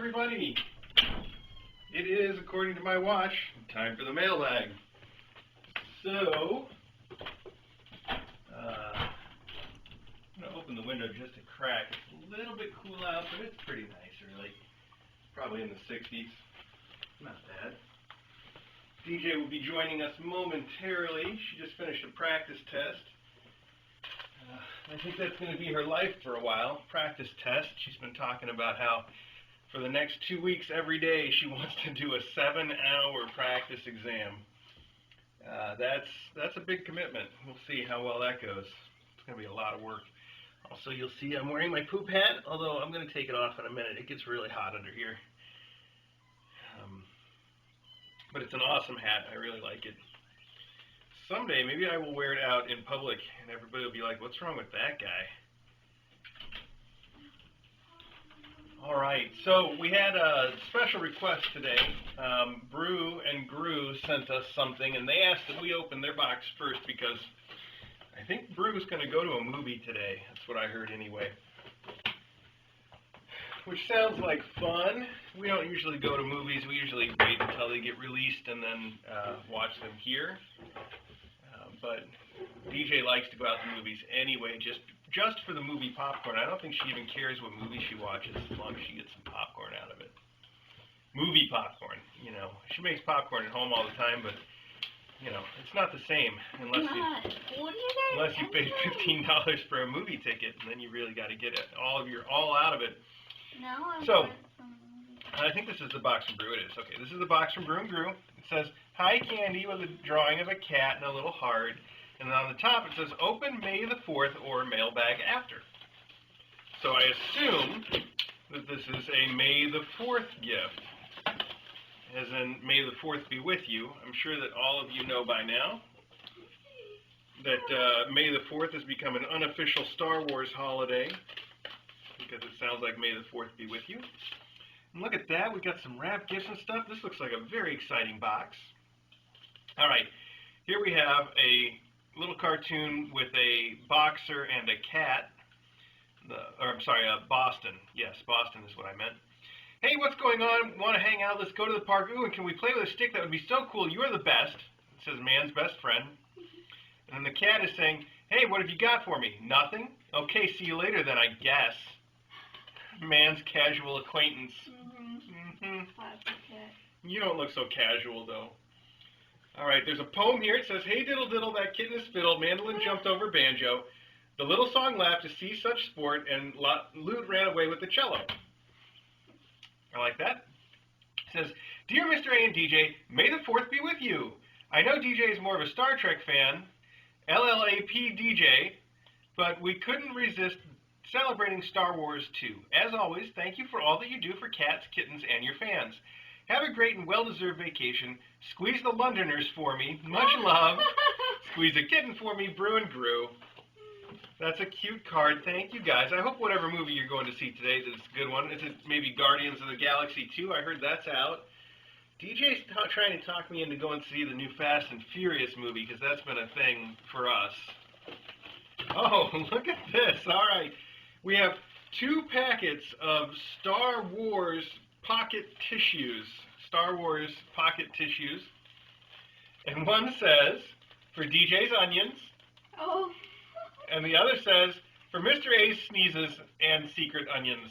everybody. It is, according to my watch, time for the mailbag. So, I'm going to open the window just a crack. It's a little bit cool out, but it's pretty nice, really. Probably in the 60s. Not bad. DJ will be joining us momentarily. She just finished a practice test. I think that's going to be her life for a while, practice test. She's been talking about how for the next 2 weeks every day she wants to do a 7-hour practice exam. That's a big commitment. We'll see how well that goes. It's going to be a lot of work. Also, you'll see I'm wearing my poop hat, although I'm going to take it off in a minute. It gets really hot under here. But it's an awesome hat. I really like it. Someday, maybe I will wear it out in public, and everybody will be like, what's wrong with that guy? All right, so we had a special request today. Brew and Grew sent us something, and they asked that we open their box first because I think Brew is going to go to a movie today. That's what I heard anyway. Which sounds like fun. We don't usually go to movies. We usually wait until they get released and then watch them here. But DJ likes to go out to movies anyway, just for the movie popcorn. I don't think she even cares what movie she watches as long as she gets some popcorn out of it. Movie popcorn, you know. She makes popcorn at home all the time, but, you know, it's not the same unless you pay $15 for a movie ticket, and then you really got to get it all out of it. So, I think this is the box from Brew. It is. Okay, this is the box from Brew and Grew. It says, "Hi Candy," with a drawing of a cat and a little heart. And then on the top it says, "Open May the 4th or mailbag after." So I assume that this is a May the 4th gift. As in, May the 4th be with you. I'm sure that all of you know by now that May the 4th has become an unofficial Star Wars holiday, because it sounds like May the 4th be with you. And look at that, we got some wrapped gifts and stuff. This looks like a very exciting box. All right, here we have a little cartoon with a boxer and a cat. Boston. Yes, Boston is what I meant. "Hey, what's going on? Want to hang out? Let's go to the park. Ooh, and can we play with a stick? That would be so cool. You're the best." It says man's best friend. And then the cat is saying, "Hey, what have you got for me?" "Nothing." "Okay, see you later then, I guess." Man's casual acquaintance. You don't look so casual, though. All right, there's a poem here. It says, "Hey, diddle, diddle, that kitten is fiddled. Mandolin jumped over banjo. The little song laughed to see such sport, and lute ran away with the cello." I like that. It says, "Dear Mr. A and DJ, May the 4th be with you. I know DJ is more of a Star Trek fan, LLAP DJ, but we couldn't resist celebrating Star Wars too. As always, thank you for all that you do for cats, kittens, and your fans. Have a great and well-deserved vacation. Squeeze the Londoners for me. Much love. Squeeze a kitten for me, Brew and Grew." That's a cute card. Thank you, guys. I hope whatever movie you're going to see today is a good one. Is it maybe Guardians of the Galaxy 2? I heard that's out. DJ's trying to talk me into going to see the new Fast and Furious movie, because that's been a thing for us. Oh, look at this. All right. We have 2 packets of Star Wars pocket tissues. Star Wars pocket tissues. And one says, "For DJ's onions." Oh. And the other says, "For Mr. A's sneezes and secret onions."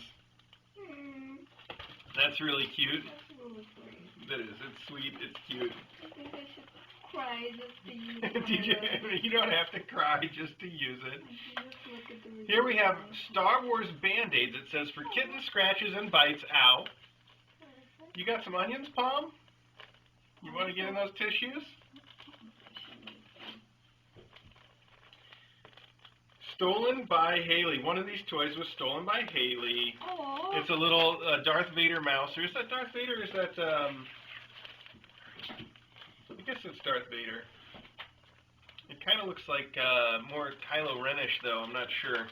That's really cute. That's really sweet. That is. It's sweet. It's cute. I think I should cry just to use it. DJ, you don't have to cry just to use it. Just look at the Here we have Star Wars Band-Aids. It says, "For kitten scratches and bites, ow." You got some onions, Palm? You want to get in those tissues? Stolen by Haley. One of these toys was stolen by Haley. Aww. It's a little Darth Vader mouse. Or is that Darth Vader or is that, I guess it's Darth Vader. It kind of looks like more Kylo Ren-ish, though. I'm not sure.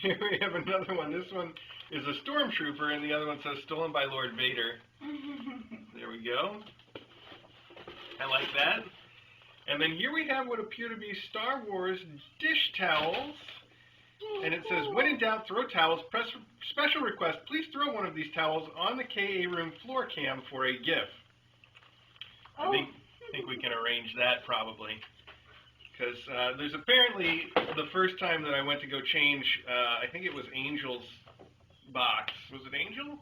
Here we have another one. This one is a stormtrooper, and the other one says "Stolen by Lord Vader." There we go. I like that. And then here we have what appear to be Star Wars dish towels. And it says, when in doubt, throw towels. Press special request, please throw one of these towels on the KA room floor cam for a GIF. I think we can arrange that probably. Because there's apparently the first time that I went to go change, I think it was Angel's box. Was it Angel?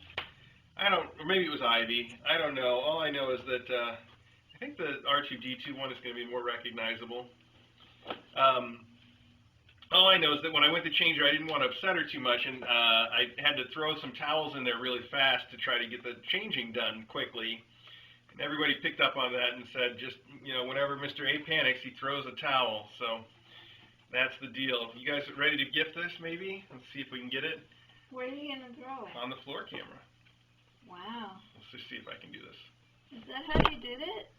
Or maybe it was Ivy. I don't know. All I know is that I think the R2-D2 one is going to be more recognizable. All I know is that when I went to change her, I didn't want to upset her too much, and I had to throw some towels in there really fast to try to get the changing done quickly. And everybody picked up on that and said, just, whenever Mr. A panics, he throws a towel. So that's the deal. You guys ready to gift this, maybe? Let's see if we can get it. Where are you going to throw it? On the floor camera. Wow. Let's just see if I can do this. Is that how you did it?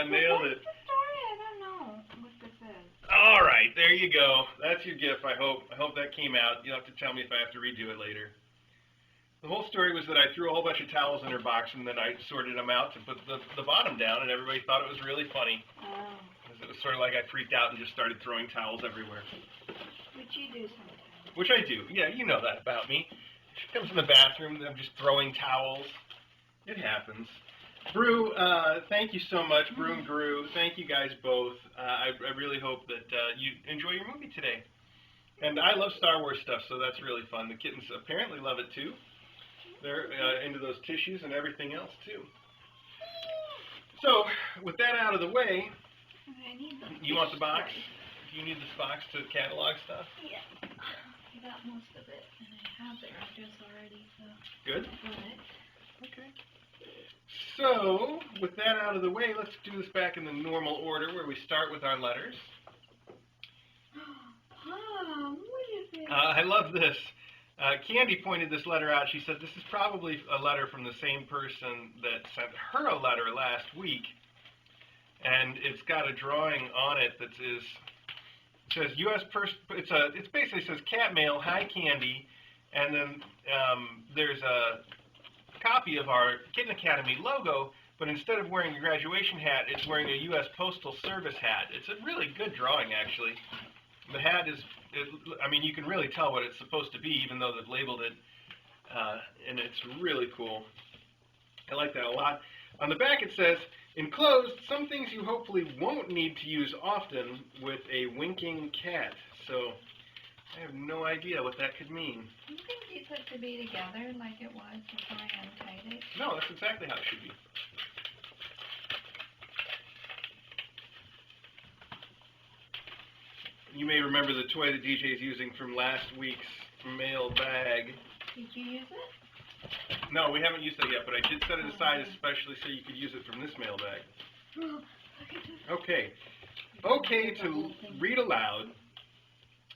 Nailed it. What's the story? I don't know what this is. All right, there you go. That's your gift, I hope. I hope that came out. You'll have to tell me if I have to redo it later. The whole story was that I threw a whole bunch of towels in her box, and then I sorted them out to put the bottom down, and everybody thought it was really funny. Oh. Because it was sort of like I freaked out and just started throwing towels everywhere. Which you do sometimes. Which I do. Yeah, you know that about me. She comes in the bathroom, and I'm just throwing towels. It happens. Brew, thank you so much. Brew and Grew, thank you guys both. I really hope that you enjoy your movie today. And I love Star Wars stuff, so that's really fun. The kittens apparently love it too. They're into those tissues and everything else too. So, with that out of the way, you want the box? Do you need this box to catalog stuff? Yeah. I got most of it, and I have the address already, so. Good. But. Okay. So, with that out of the way, let's do this back in the normal order where we start with our letters. Mom, what is it? I love this. Candy pointed this letter out. She said this is probably a letter from the same person that sent her a letter last week. And it's got a drawing on it that says U.S. It basically says cat mail, hi Candy, and then there's a copy of our Kitten Academy logo, but instead of wearing a graduation hat, it's wearing a U.S. Postal Service hat. It's a really good drawing, actually. The hat is, you can really tell what it's supposed to be, even though they've labeled it, and it's really cool. I like that a lot. On the back it says, enclosed, some things you hopefully won't need to use often with a winking cat. So, I have no idea what that could mean. Do you think these had to be together like it was before I untied it? No, that's exactly how it should be. You may remember the toy that DJ is using from last week's mailbag. Did you use it? No, we haven't used it yet, but I did set it aside especially so you could use it from this mailbag. Oh, look at this. Okay. Okay, to read aloud,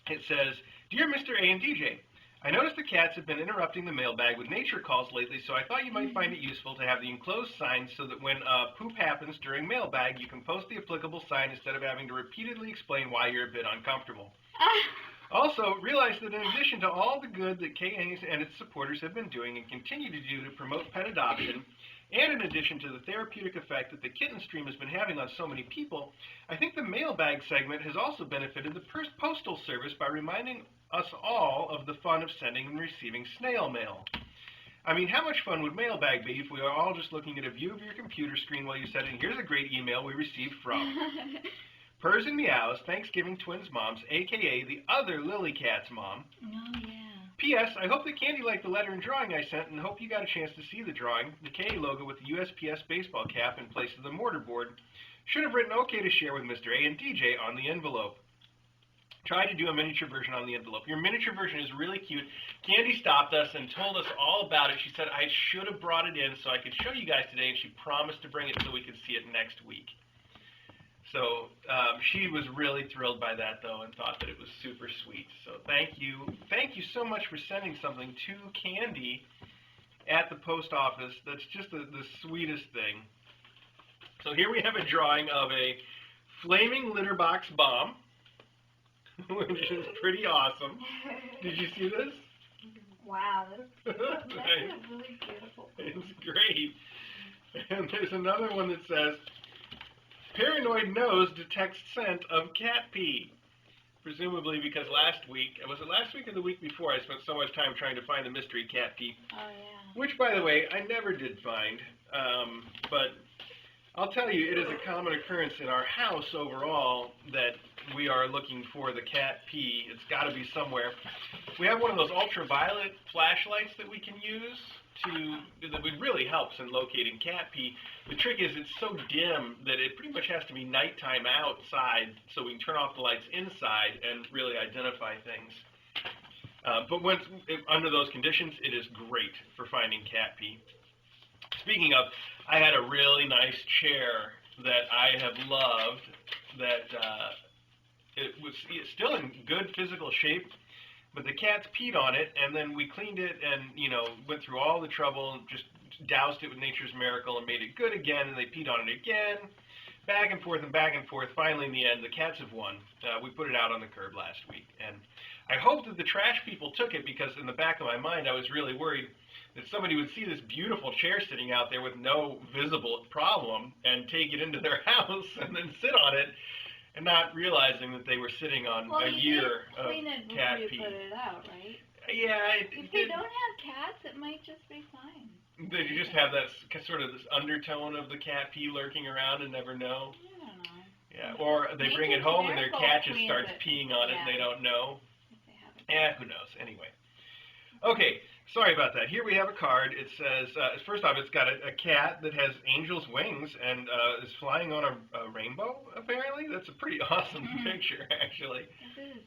it says, Dear Mr. A and DJ, I noticed the cats have been interrupting the mailbag with nature calls lately, so I thought you might find it useful to have the enclosed sign so that when poop happens during mailbag, you can post the applicable sign instead of having to repeatedly explain why you're a bit uncomfortable. Also, realize that in addition to all the good that KA and its supporters have been doing and continue to do to promote pet adoption, and in addition to the therapeutic effect that the kitten stream has been having on so many people, I think the mailbag segment has also benefited the Postal Service by reminding us all of the fun of sending and receiving snail mail. I mean, how much fun would mailbag be if we were all just looking at a view of your computer screen while you said, and here's a great email we received from Purrs and Meows, Thanksgiving Twins Moms, a.k.a. the other Lily Cat's mom. Oh, yeah. P.S. I hope that Candy liked the letter and drawing I sent and hope you got a chance to see the drawing. The KA logo with the USPS baseball cap in place of the mortarboard. Should have written okay to share with Mr. A and DJ on the envelope. Tried to do a miniature version on the envelope. Your miniature version is really cute. Candy stopped us and told us all about it. She said I should have brought it in so I could show you guys today, and she promised to bring it so we could see it next week. So she was really thrilled by that, though, and thought that it was super sweet. So thank you. Thank you so much for sending something to Candy at the post office. That's just the sweetest thing. So here we have a drawing of a flaming litter box bomb, which is pretty awesome. Did you see this? Wow, that's a really beautiful. It's great. And there's another one that says, Paranoid nose detects scent of cat pee. presumably because last week, was it last week or the week before, I spent so much time trying to find the mystery cat pee. Oh, yeah. Which, by the way, I never did find. But I'll tell you, it is a common occurrence in our house overall that we are looking for the cat pee. It's got to be somewhere. We have one of those ultraviolet flashlights that we can use that really helps in locating cat pee. The trick is it's so dim that it pretty much has to be nighttime outside so we can turn off the lights inside and really identify things. But under those conditions, it is great for finding cat pee. Speaking of, I had a really nice chair that I have loved that it was still in good physical shape, but the cats peed on it, and then we cleaned it and, went through all the trouble and just doused it with Nature's Miracle and made it good again, and they peed on it again, back and forth and back and forth. Finally, in the end, the cats have won. We put it out on the curb last week, and I hope that the trash people took it, because in the back of my mind, I was really worried that somebody would see this beautiful chair sitting out there with no visible problem and take it into their house and then sit on it, and not realizing that they were sitting on a year of cat pee. You put it out, right? Yeah. If they don't have cats, it might just be fine. They just have that sort of this undertone of the cat pee lurking around and never know. I don't know. Yeah, or they bring it home and their cat just starts peeing on it and they don't know. Who knows? Anyway. Okay, sorry about that. Here we have a card. It says, first off, it's got a cat that has angel's wings and is flying on a rainbow, apparently. That's a pretty awesome picture, actually. It is.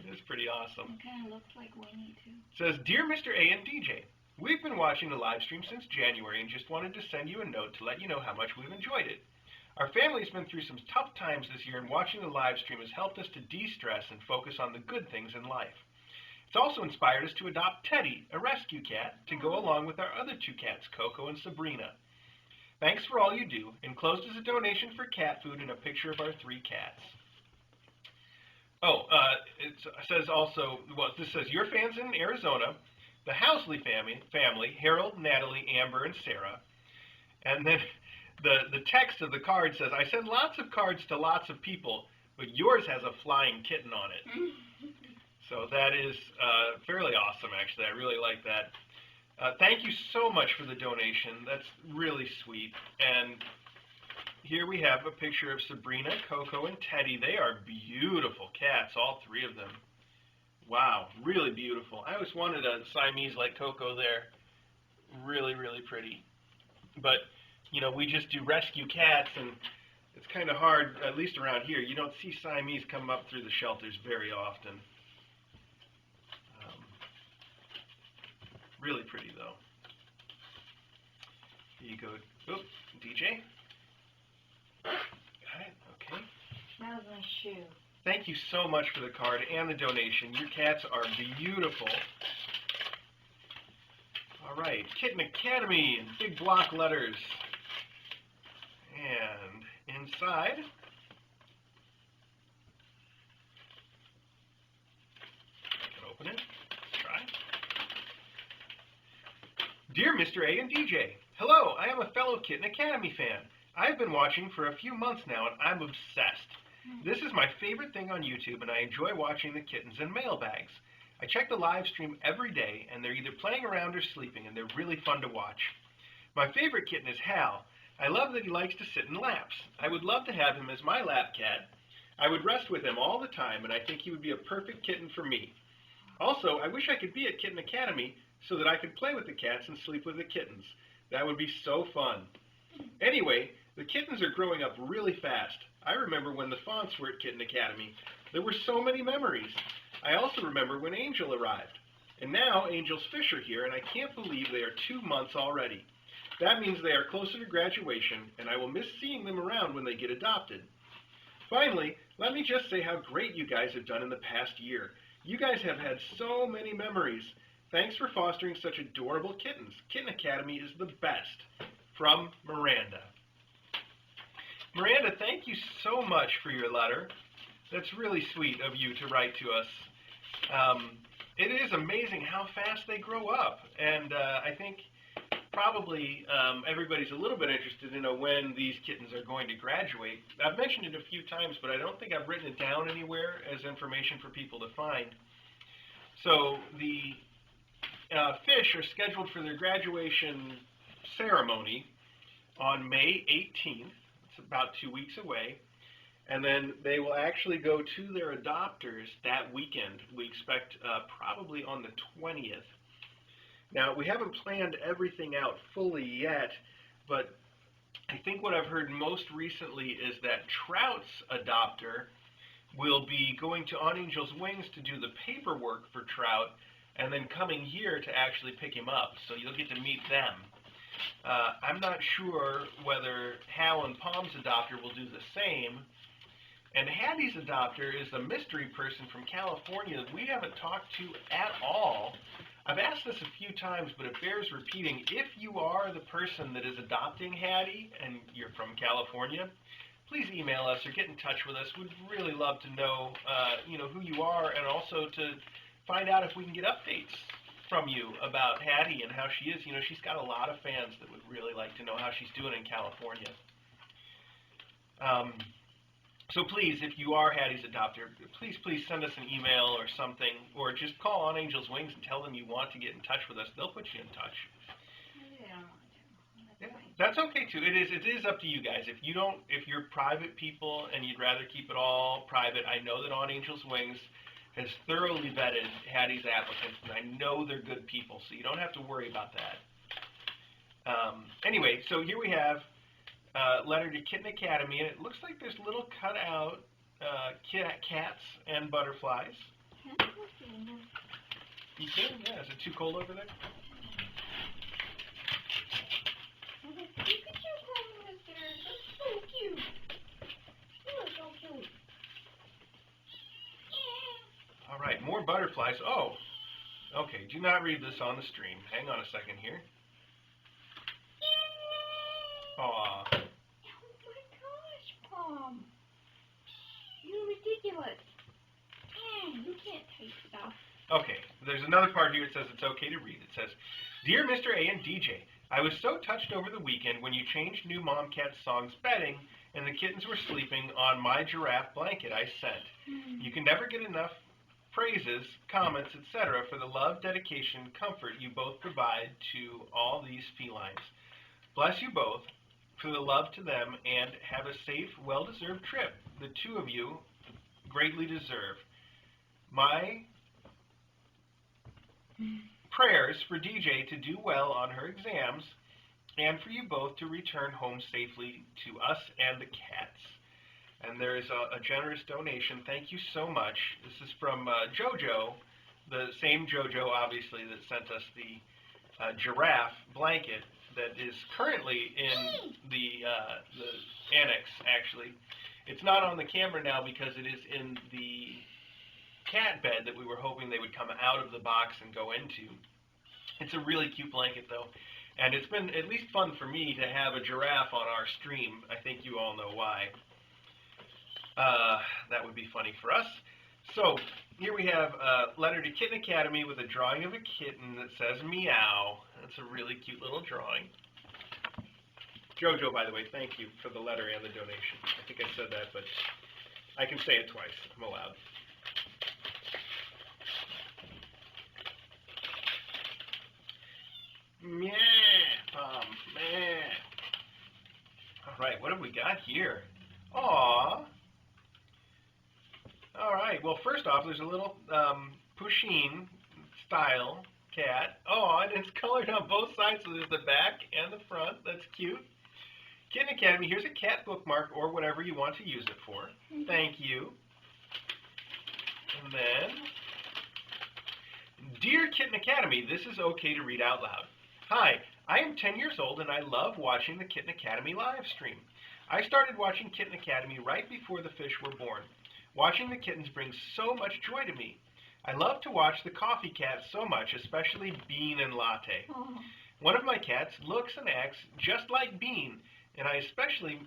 It is pretty awesome. It kind of looks like Winnie, too. It says, Dear Mr. A and DJ, we've been watching the live stream since January and just wanted to send you a note to let you know how much we've enjoyed it. Our family's been through some tough times this year, and watching the live stream has helped us to de-stress and focus on the good things in life. It's also inspired us to adopt Teddy, a rescue cat, to go along with our other two cats, Coco and Sabrina. Thanks for all you do. Enclosed is a donation for cat food and a picture of our 3 cats. It says also, this says, your fans in Arizona, the Housley family, Harold, Natalie, Amber, and Sarah. And then the text of the card says, I send lots of cards to lots of people, but yours has a flying kitten on it. So that is fairly awesome, actually. I really like that. Thank you so much for the donation. That's really sweet. And here we have a picture of Sabrina, Coco, and Teddy. They are beautiful cats, all 3 of them. Wow, really beautiful. I always wanted a Siamese like Coco there. Really, really pretty. But, we just do rescue cats, and it's kind of hard, at least around here. You don't see Siamese come up through the shelters very often. Really pretty, though. Here you go. Oh, DJ. Got it? Okay. That was my shoe. Thank you so much for the card and the donation. Your cats are beautiful. All right. Kitten Academy in big block letters. And inside, I can open it. Try. Dear Mr. A and DJ, hello, I am a fellow Kitten Academy fan. I've been watching for a few months now, and I'm obsessed. This is my favorite thing on YouTube, and I enjoy watching the kittens in mailbags. I check the live stream every day, and they're either playing around or sleeping, and they're really fun to watch. My favorite kitten is Hal. I love that he likes to sit in laps. I would love to have him as my lap cat. I would rest with him all the time, and I think he would be a perfect kitten for me. Also, I wish I could be at Kitten Academy so that I could play with the cats and sleep with the kittens. That would be so fun. Anyway, the kittens are growing up really fast. I remember when the Fonts were at Kitten Academy. There were so many memories. I also remember when Angel arrived. And now Angel's fish are here, and I can't believe they are 2 months already. That means they are closer to graduation, and I will miss seeing them around when they get adopted. Finally, let me just say how great you guys have done in the past year. You guys have had so many memories. Thanks for fostering such adorable kittens. Kitten Academy is the best. From Miranda. Miranda, thank you so much for your letter. That's really sweet of you to write to us. It is amazing how fast they grow up. And I think probably everybody's a little bit interested to know when these kittens are going to graduate. I've mentioned it a few times, but I don't think I've written it down anywhere as information for people to find. So the fish are scheduled for their graduation ceremony on May 18th. It's about 2 weeks away. And then they will actually go to their adopters that weekend. We expect probably on the 20th. Now, we haven't planned everything out fully yet, but I think what I've heard most recently is that Trout's adopter will be going to On Angel's Wings to do the paperwork for Trout, and then coming here to actually pick him up, so you'll get to meet them. I'm not sure whether Hal and Palm's adopter will do the same, and Hattie's adopter is a mystery person from California that we haven't talked to at all. I've asked this a few times, but it bears repeating. If you are the person that is adopting Hattie and you're from California, please email us or get in touch with us. We'd really love to know, who you are, and also to find out if we can get updates from you about Hattie and how she is. You know, she's got a lot of fans that would really like to know how she's doing in California. So please, if you are Hattie's adopter, please send us an email or something, or just call On Angel's Wings and tell them you want to get in touch with us. They'll put you in touch. Maybe I don't want to. Yeah, that's okay too. It is up to you guys. If you're private people and you'd rather keep it all private, I know that On Angel's Wings has thoroughly vetted Hattie's applicants, and I know they're good people, so you don't have to worry about that. Anyway, so here we have letter to Kitten Academy, and it looks like there's little cutout cats and butterflies. You can? Yeah. Is it too cold over there? Look at you, Mister. That's so cute. You are so cute. All right, more butterflies. Oh, okay. Do not read this on the stream. Hang on a second here. Aw. Oh my gosh, Mom. You're ridiculous. You can't take stuff. Okay, there's another part here that says it's okay to read. It says, Dear Mr. A and DJ, I was so touched over the weekend when you changed new Mom Cat Song's bedding and the kittens were sleeping on my giraffe blanket I sent. You can never get enough praises, comments, etc. for the love, dedication, comfort you both provide to all these felines. Bless you both for the love to them, and have a safe, well-deserved trip the two of you greatly deserve. My prayers for DJ to do well on her exams, and for you both to return home safely to us and the cats. And there is a generous donation. Thank you so much. This is from JoJo, the same JoJo, obviously, that sent us the giraffe blanket that is currently in the annex, actually. It's not on the camera now because it is in the cat bed that we were hoping they would come out of the box and go into. It's a really cute blanket, though. And it's been at least fun for me to have a giraffe on our stream. I think you all know why. That would be funny for us. So, here we have a letter to Kitten Academy with a drawing of a kitten that says meow. That's a really cute little drawing. JoJo, by the way, thank you for the letter and the donation. I think I said that, but I can say it twice. I'm allowed. Meh, Mom, meh. All right, what have we got here? Aww. All right, well, first off, there's a little Pusheen style cat. Oh, and it's colored on both sides, so there's the back and the front. That's cute. Kitten Academy, here's a cat bookmark or whatever you want to use it for. Thank you. And then, Dear Kitten Academy, this is okay to read out loud. Hi, I am 10 years old and I love watching the Kitten Academy live stream. I started watching Kitten Academy right before the fish were born. Watching the kittens brings so much joy to me. I love to watch the coffee cats so much, especially Bean and Latte. Oh. One of my cats looks and acts just like Bean, and I especially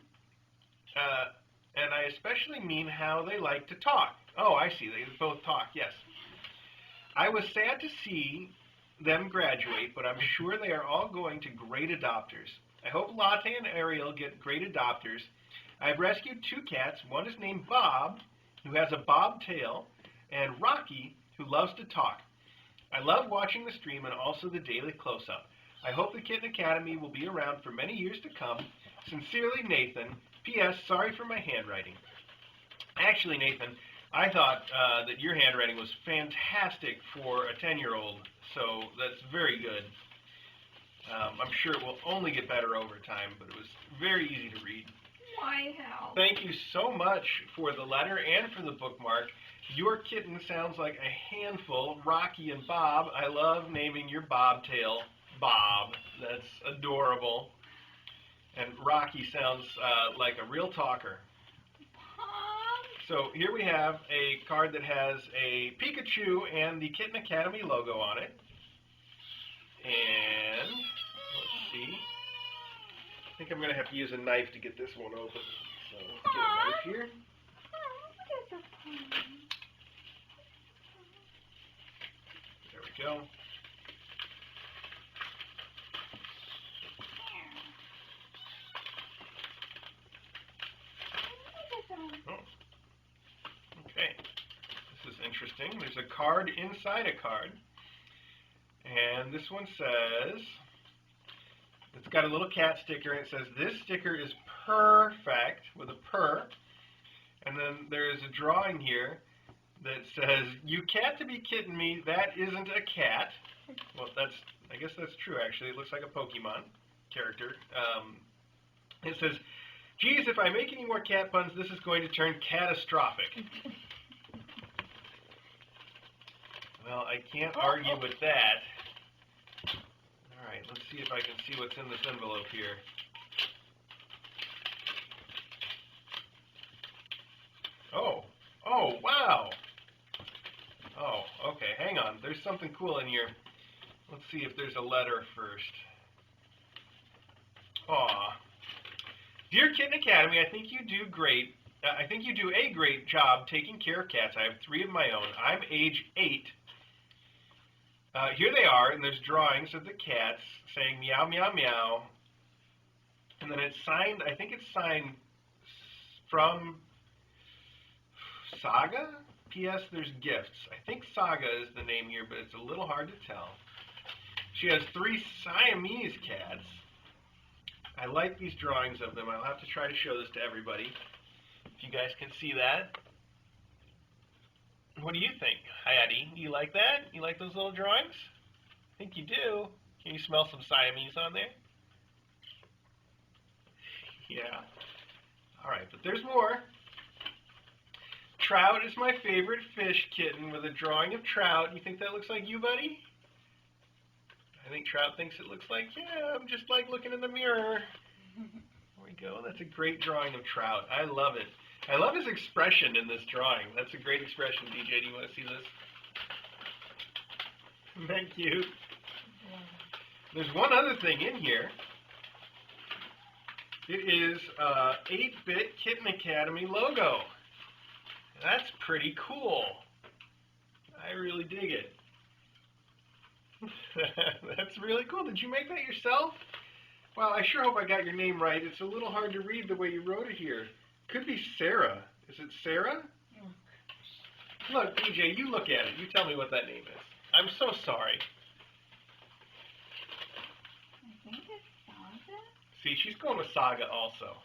mean how they like to talk. Oh, I see. They both talk, yes. I was sad to see them graduate, but I'm sure they are all going to great adopters. I hope Latte and Ariel get great adopters. I've rescued 2 cats. One is named Bob, who has a bob tail, and Rocky, who loves to talk. I love watching the stream and also the daily close-up. I hope the Kitten Academy will be around for many years to come. Sincerely, Nathan. P.S. Sorry for my handwriting. Actually, Nathan, I thought that your handwriting was fantastic for a 10-year-old, so that's very good. I'm sure it will only get better over time, but it was very easy to read. My help. Thank you so much for the letter and for the bookmark. Your kitten sounds like a handful. Rocky and Bob. I love naming your bobtail Bob. That's adorable. And Rocky sounds like a real talker. So here we have a card that has a Pikachu and the Kitten Academy logo on it. And let's see. I think I'm going to have to use a knife to get this one open. So let's get a knife here. There we go. Oh. Okay. This is interesting. There's a card inside a card. And this one says, it's got a little cat sticker, and it says, this sticker is perfect, with a purr. And then there's a drawing here that says, you cat to be kidding me, that isn't a cat. Well, I guess that's true, actually. It looks like a Pokemon character. It says, geez, if I make any more cat puns, this is going to turn catastrophic. Well, I can't argue with that. All right, let's see if I can see what's in this envelope here. Oh, wow. Oh, okay, hang on. There's something cool in here. Let's see if there's a letter first. Aw. Dear Kitten Academy, I think you do great. I think you do a great job taking care of cats. I have 3 of my own. I'm age 8. Here they are, and there's drawings of the cats saying meow, meow, meow. And then it's signed, I think it's signed from Saga? P.S. There's gifts. I think Saga is the name here, but it's a little hard to tell. She has 3 Siamese cats. I like these drawings of them. I'll have to try to show this to everybody, if you guys can see that. What do you think, Hattie? You like that? You like those little drawings? I think you do. Can you smell some Siamese on there? Yeah. All right, but there's more. Trout is my favorite fish, Kitten, with a drawing of Trout. You think that looks like you, buddy? I think Trout thinks it looks like, yeah, I'm just like looking in the mirror. There we go. That's a great drawing of Trout. I love it. I love his expression in this drawing. That's a great expression, DJ. Do you want to see this? Isn't that cute? There's one other thing in here. It is 8-bit Kitten Academy logo. That's pretty cool. I really dig it. That's really cool. Did you make that yourself? Well, I sure hope I got your name right. It's a little hard to read the way you wrote it here. Could be Sarah. Is it Sarah? Look, DJ, you look at it. You tell me what that name is. I'm so sorry. I think it's Saga. See, she's going with Saga also.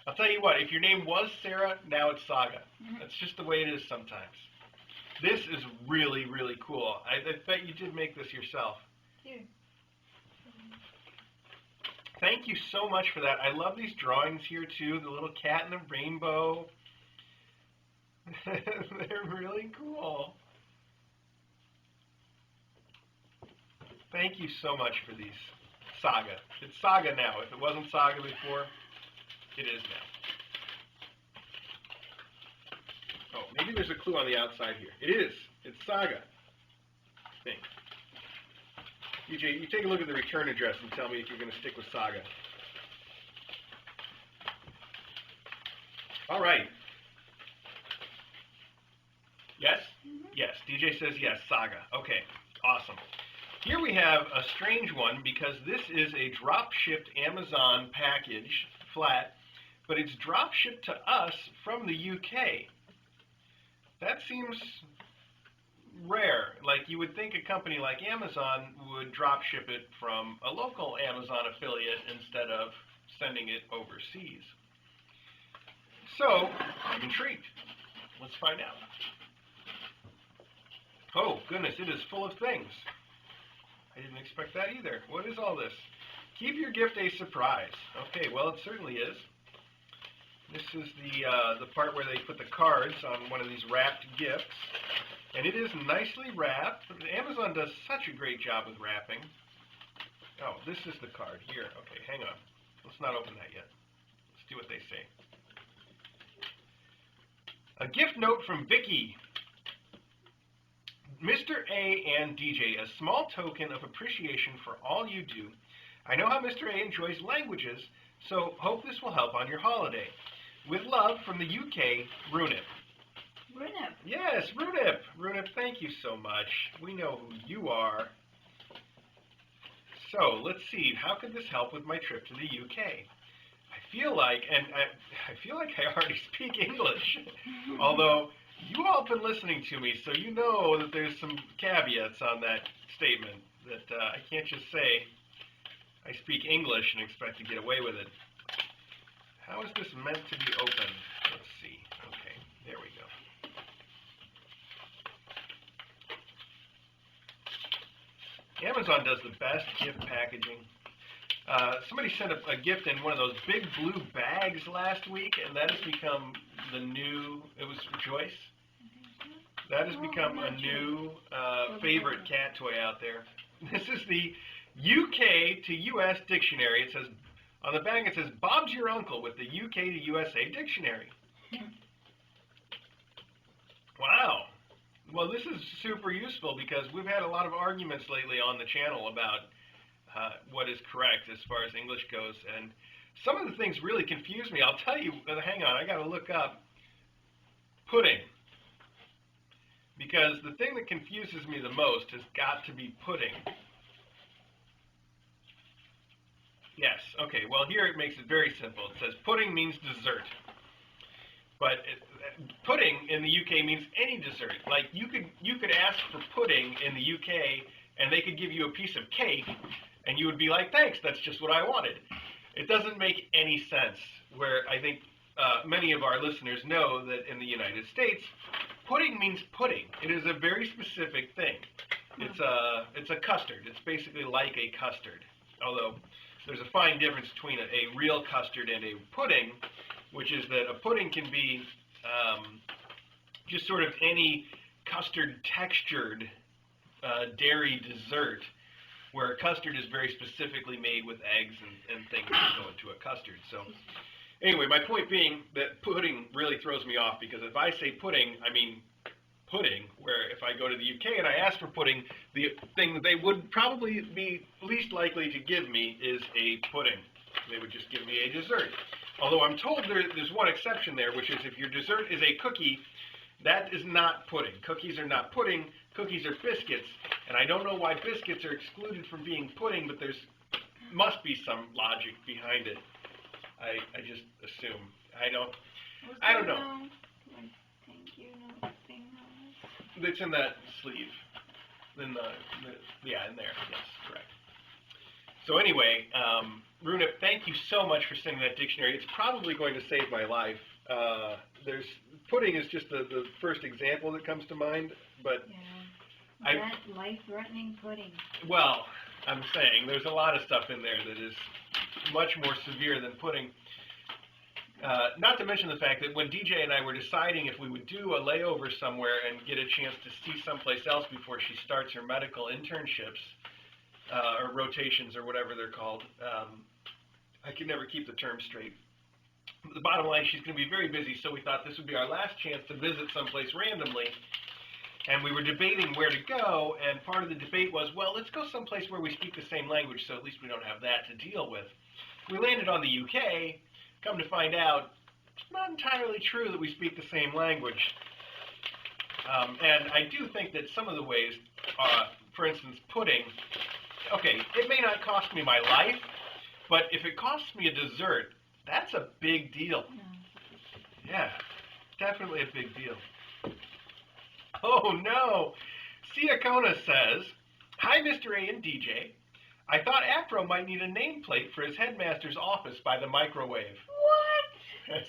I'll tell you what, if your name was Sarah, now it's Saga. That's just the way it is sometimes. This is really, really cool. I bet you did make this yourself. Here. Thank you so much for that. I love these drawings here, too. The little cat and the rainbow. They're really cool. Thank you so much for these. Saga. It's Saga now. If it wasn't Saga before, it is now. Oh, maybe there's a clue on the outside here. It is. It's Saga. I think. DJ, you take a look at the return address and tell me if you're going to stick with Saga. All right. Yes? Yes. DJ says yes, Saga. Okay. Awesome. Here we have a strange one because this is a drop-shipped Amazon package, flat, but it's drop-shipped to us from the UK. That seems rare. Like, you would think a company like Amazon would drop-ship it from a local Amazon affiliate instead of sending it overseas. So, I'm intrigued. Let's find out. Oh, goodness, it is full of things. I didn't expect that either. What is all this? Keep your gift a surprise. Okay, well, it certainly is. This is the part where they put the cards on one of these wrapped gifts. And it is nicely wrapped. Amazon does such a great job with wrapping. Oh, this is the card. Here. Okay, hang on. Let's not open that yet. Let's do what they say. A gift note from Vicky. Mr. A and DJ, a small token of appreciation for all you do. I know how Mr. A enjoys languages, so hope this will help on your holiday. With love from the UK, Runip. Runip. Yes, Runip. Runip, thank you so much. We know who you are. So, let's see. How could this help with my trip to the UK? I feel like I already speak English. Although, you all have been listening to me, so you know that there's some caveats on that statement. That I can't just say I speak English and expect to get away with it. How is this meant to be opened? Let's see. Okay, there we go. Amazon does the best gift packaging. Somebody sent a gift in one of those big blue bags last week, and that has become the new, it was Joyce? That has become a new favorite cat toy out there. This is the UK to US dictionary. It says, on the bag it says, Bob's your uncle with the UK to USA dictionary. Wow. Well, this is super useful because we've had a lot of arguments lately on the channel about what is correct as far as English goes, and some of the things really confuse me. I'll tell you, hang on, I got to look up pudding, because the thing that confuses me the most has got to be pudding. Yes, okay, well here it makes it very simple. It says pudding means dessert. But pudding in the UK means any dessert. Like you could ask for pudding in the UK and they could give you a piece of cake and you would be like, thanks, that's just what I wanted. It doesn't make any sense, where I think many of our listeners know that in the United States, pudding means pudding. It is a very specific thing. It's a custard. It's basically like a custard, although there's a fine difference between a real custard and a pudding, which is that a pudding can be just sort of any custard textured dairy dessert, where a custard is very specifically made with eggs and things that go into a custard. So anyway, my point being that pudding really throws me off, because if I say pudding, I mean pudding, where if I go to the UK and I ask for pudding, the thing that they would probably be least likely to give me is a pudding. They would just give me a dessert. Although I'm told there's one exception there, which is if your dessert is a cookie, that is not pudding. Cookies are not pudding. Cookies are biscuits. And I don't know why biscuits are excluded from being pudding, but there's must be some logic behind it. I just assume. I don't know. Thank you note thing on this? It's in that sleeve. In in there. Yes, correct. So anyway, Runip, thank you so much for sending that dictionary. It's probably going to save my life. Pudding is just the first example that comes to mind, but that life-threatening pudding. Well, I'm saying there's a lot of stuff in there that is much more severe than pudding. Not to mention the fact that when DJ and I were deciding if we would do a layover somewhere and get a chance to see someplace else before she starts her medical internships, or rotations, or whatever they're called, I can never keep the term straight. But the bottom line, she's going to be very busy, so we thought this would be our last chance to visit someplace randomly. And we were debating where to go, and part of the debate was, well, let's go someplace where we speak the same language, so at least we don't have that to deal with. We landed on the UK. Come to find out, it's not entirely true that we speak the same language. And I do think that some of the ways for instance, pudding, okay, it may not cost me my life, but if it costs me a dessert, that's a big deal. Yeah, definitely a big deal. Oh no! Siakona says, "Hi, Mr. A and DJ. I thought Acro might need a nameplate for his headmaster's office by the microwave." What?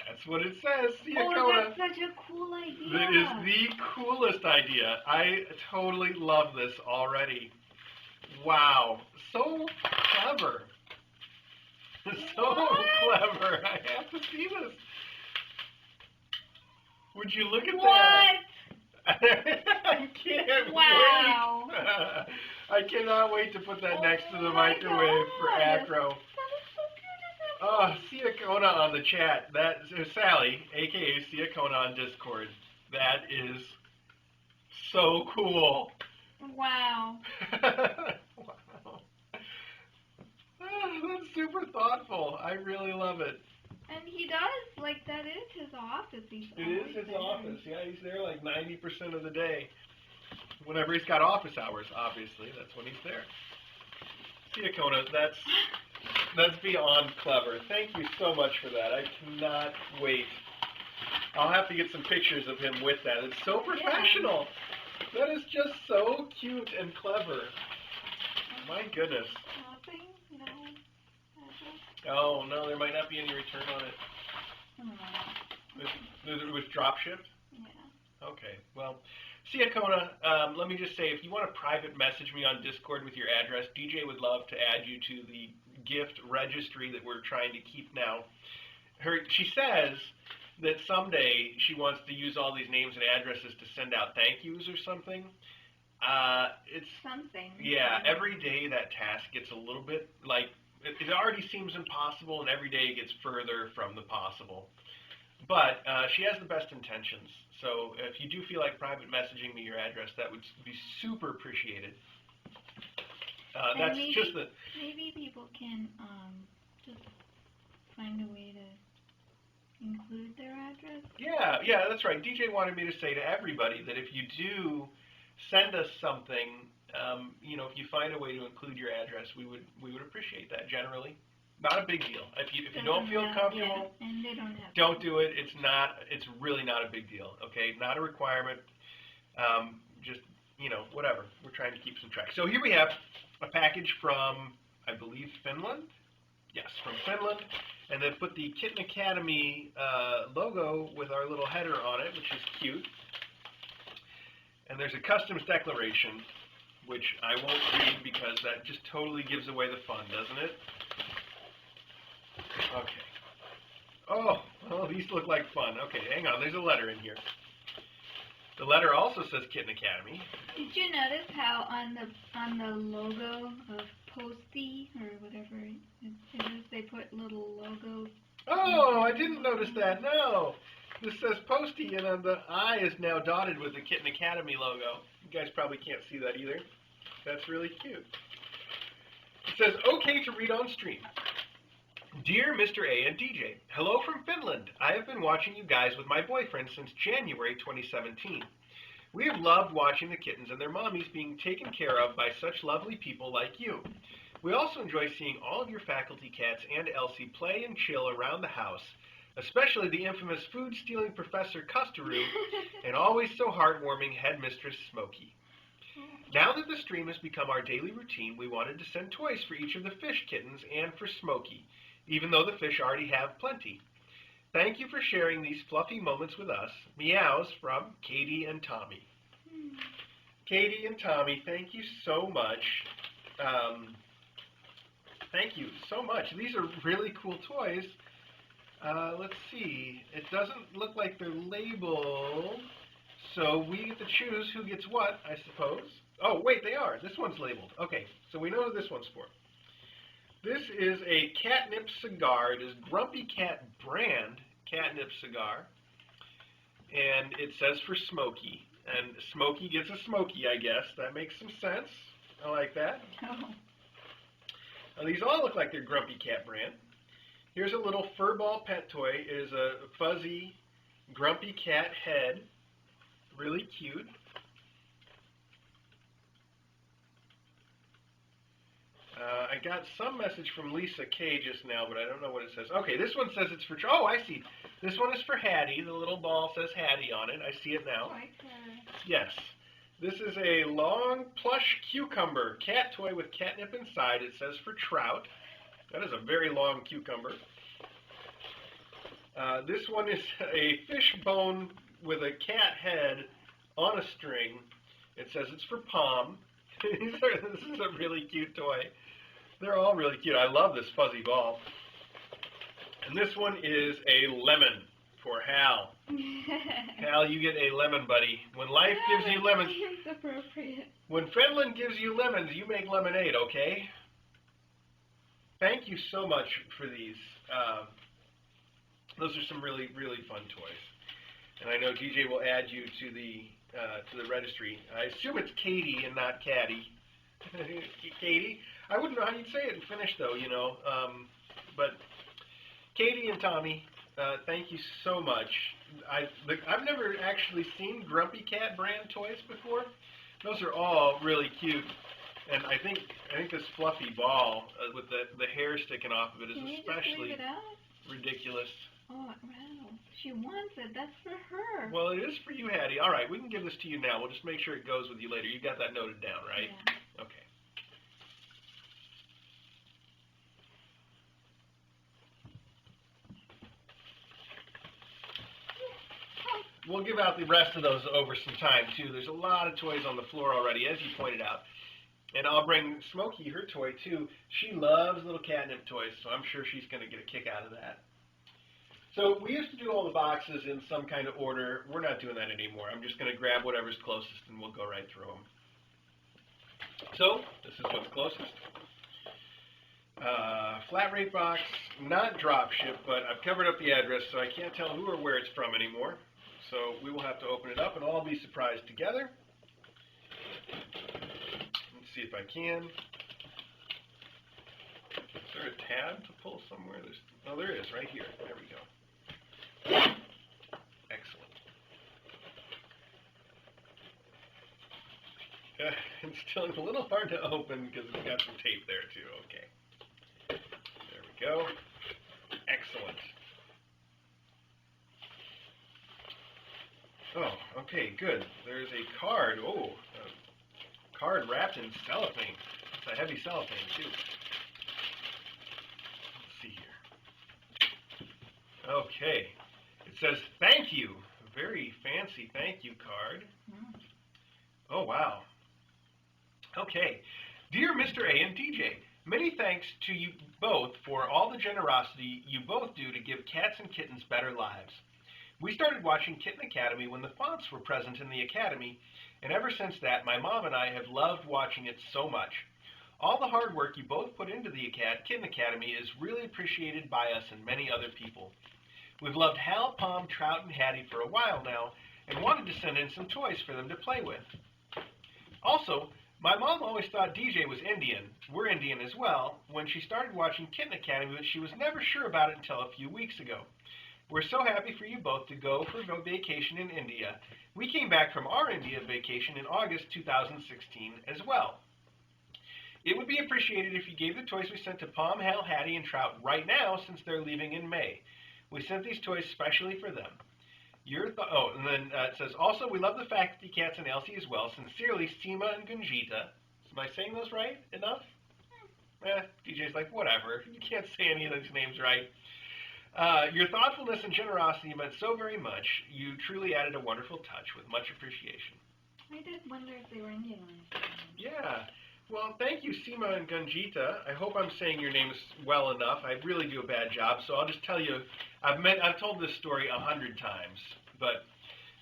That's what it says, Oh, Siakona. that's such a cool idea. That is the coolest idea. I totally love this already. Wow, so clever. So clever. I have to see this. Would you look at that? I can't Wow. wait. I cannot wait to put that next to the Oh my microwave for God. Acro. That is so Oh, beautiful. Siakona on the chat. That's Sally, aka Siakona on Discord. That is so cool. Wow. Wow. That's super thoughtful. I really love it. And he does, like, that is his office. He's It always is his there. office. Yeah, he's there like 90% of the day. Whenever he's got office hours, obviously, that's when he's there. Siakona, that's beyond clever. Thank you so much for that. I cannot wait. I'll have to get some pictures of him with that. It's so professional. That is just so cute and clever. My goodness. Nothing? No. Oh, no, there might not be any return on it. It was drop shipped? Yeah. Okay, well, Siakona, let me just say, if you want to private message me on Discord with your address, DJ would love to add you to the gift registry that we're trying to keep now. She says that someday she wants to use all these names and addresses to send out thank yous or something. It's something. Yeah, every day that task gets a little bit like, it already seems impossible, and every day it gets further from the possible. But she has the best intentions. So if you do feel like private messaging me your address, that would be super appreciated. That's maybe, just the... Maybe people can just find a way to include their address. Yeah, that's right. DJ wanted me to say to everybody that if you do send us something, if you find a way to include your address, we would appreciate that generally. Not a big deal. If you don't feel comfortable, and they don't do it. It's really not a big deal. Okay, not a requirement. Just whatever. We're trying to keep some track. So here we have a package from, I believe, Finland. Yes, from Finland, and then put the Kitten Academy logo with our little header on it, which is cute. And there's a customs declaration, which I won't read because that just totally gives away the fun, doesn't it? Okay. Oh, these look like fun. Okay, hang on. There's a letter in here. The letter also says Kitten Academy. Did you notice how on the logo of Posty or whatever it is, they put little logos? Oh, I didn't notice that. No. This says Posty, and on the I is now dotted with the Kitten Academy logo. You guys probably can't see that either. That's really cute. It says, okay to read on stream. Dear Mr. A and DJ, hello from Finland. I have been watching you guys with my boyfriend since January 2017. We have loved watching the kittens and their mommies being taken care of by such lovely people like you. We also enjoy seeing all of your faculty cats and Elsie play and chill around the house, especially the infamous food-stealing Professor Custeroo and always so heartwarming Headmistress Smokey. Now that the stream has become our daily routine, we wanted to send toys for each of the fish kittens and for Smokey, even though the fish already have plenty. Thank you for sharing these fluffy moments with us. Meows from Katie and Tommy. Katie and Tommy, thank you so much. Thank you so much. These are really cool toys. Let's see. It doesn't look like they're labeled, so we get to choose who gets what, I suppose. Oh, wait, they are. This one's labeled. Okay, so we know who this one's for. This is a catnip cigar. It is Grumpy Cat brand catnip cigar. And it says for Smokey. And Smokey gets a Smokey, I guess. That makes some sense. I like that. Oh. Now, these all look like they're Grumpy Cat brand. Here's a little furball pet toy. It is a fuzzy Grumpy Cat head. Really cute. I got some message from Lisa K just now, but I don't know what it says. Okay, this one says it's for... Oh, I see. This one is for Hattie. The little ball says Hattie on it. I see it now. Like her. Yes. This is a long plush cucumber cat toy with catnip inside. It says for Trout. That is a very long cucumber. This one is a fish bone with a cat head on a string. It says it's for Palm. This is a really cute toy. They're all really cute. I love this fuzzy ball. And this one is a lemon for Hal. Hal, you get a lemon, buddy. When life gives you lemons, Seems appropriate. when Finland gives you lemons, you make lemonade, okay? Thank you so much for these. Those are some really, really fun toys. And I know DJ will add you to the registry. I assume it's Katie and not Caddy. Katie. I wouldn't know how you'd say it in Finnish, though, you know. But Katie and Tommy, thank you so much. I've never actually seen Grumpy Cat brand toys before. Those are all really cute. And I think this fluffy ball with the hair sticking off of it is especially ridiculous. Oh, wow. She wants it. That's for her. Well, it is for you, Hattie. All right, we can give this to you now. We'll just make sure it goes with you later. You got that noted down, right? Yeah. Okay. We'll give out the rest of those over some time, too. There's a lot of toys on the floor already, as you pointed out. And I'll bring Smokey her toy, too. She loves little catnip toys, so I'm sure she's going to get a kick out of that. So we used to do all the boxes in some kind of order. We're not doing that anymore. I'm just going to grab whatever's closest, and we'll go right through them. So this is what's closest. Flat rate box, not drop ship, but I've covered up the address, so I can't tell who or where it's from anymore. So we will have to open it up, and all be surprised together. Let's see if I can. Is there a tab to pull somewhere? Oh, there is, right here. There we go. Excellent. It's still a little hard to open because it's got some tape there too. Okay. There we go. Excellent. Oh, okay, good. There's a card. Oh, a card wrapped in cellophane. It's a heavy cellophane too. Let's see here. Okay. It says, thank you. A very fancy thank you card. Oh, wow. Okay. Dear Mr. A and DJ, many thanks to you both for all the generosity you both do to give cats and kittens better lives. We started watching Kitten Academy when the fonts were present in the Academy, and ever since that, my mom and I have loved watching it so much. All the hard work you both put into the Kitten Academy is really appreciated by us and many other people. We've loved Hal, Palm, Trout, and Hattie for a while now and wanted to send in some toys for them to play with. Also, my mom always thought DJ was Indian. We're Indian as well, when she started watching Kitten Academy, but she was never sure about it until a few weeks ago. We're so happy for you both to go for a vacation in India. We came back from our India vacation in August 2016 as well. It would be appreciated if you gave the toys we sent to Palm, Hal, Hattie, and Trout right now since they're leaving in May. We sent these toys specially for them. And then it says, also, we love the faculty cats and Elsie as well. Sincerely, Seema and Gunjita. Am I saying those right enough? DJ's like, whatever. You can't say any of those names right. Your thoughtfulness and generosity meant so very much. You truly added a wonderful touch with much appreciation. I did wonder if they were Indian. Yeah. Well, thank you, Seema and Gunjita. I hope I'm saying your names well enough. I really do a bad job, so I'll just tell you, I've told this story 100 times, but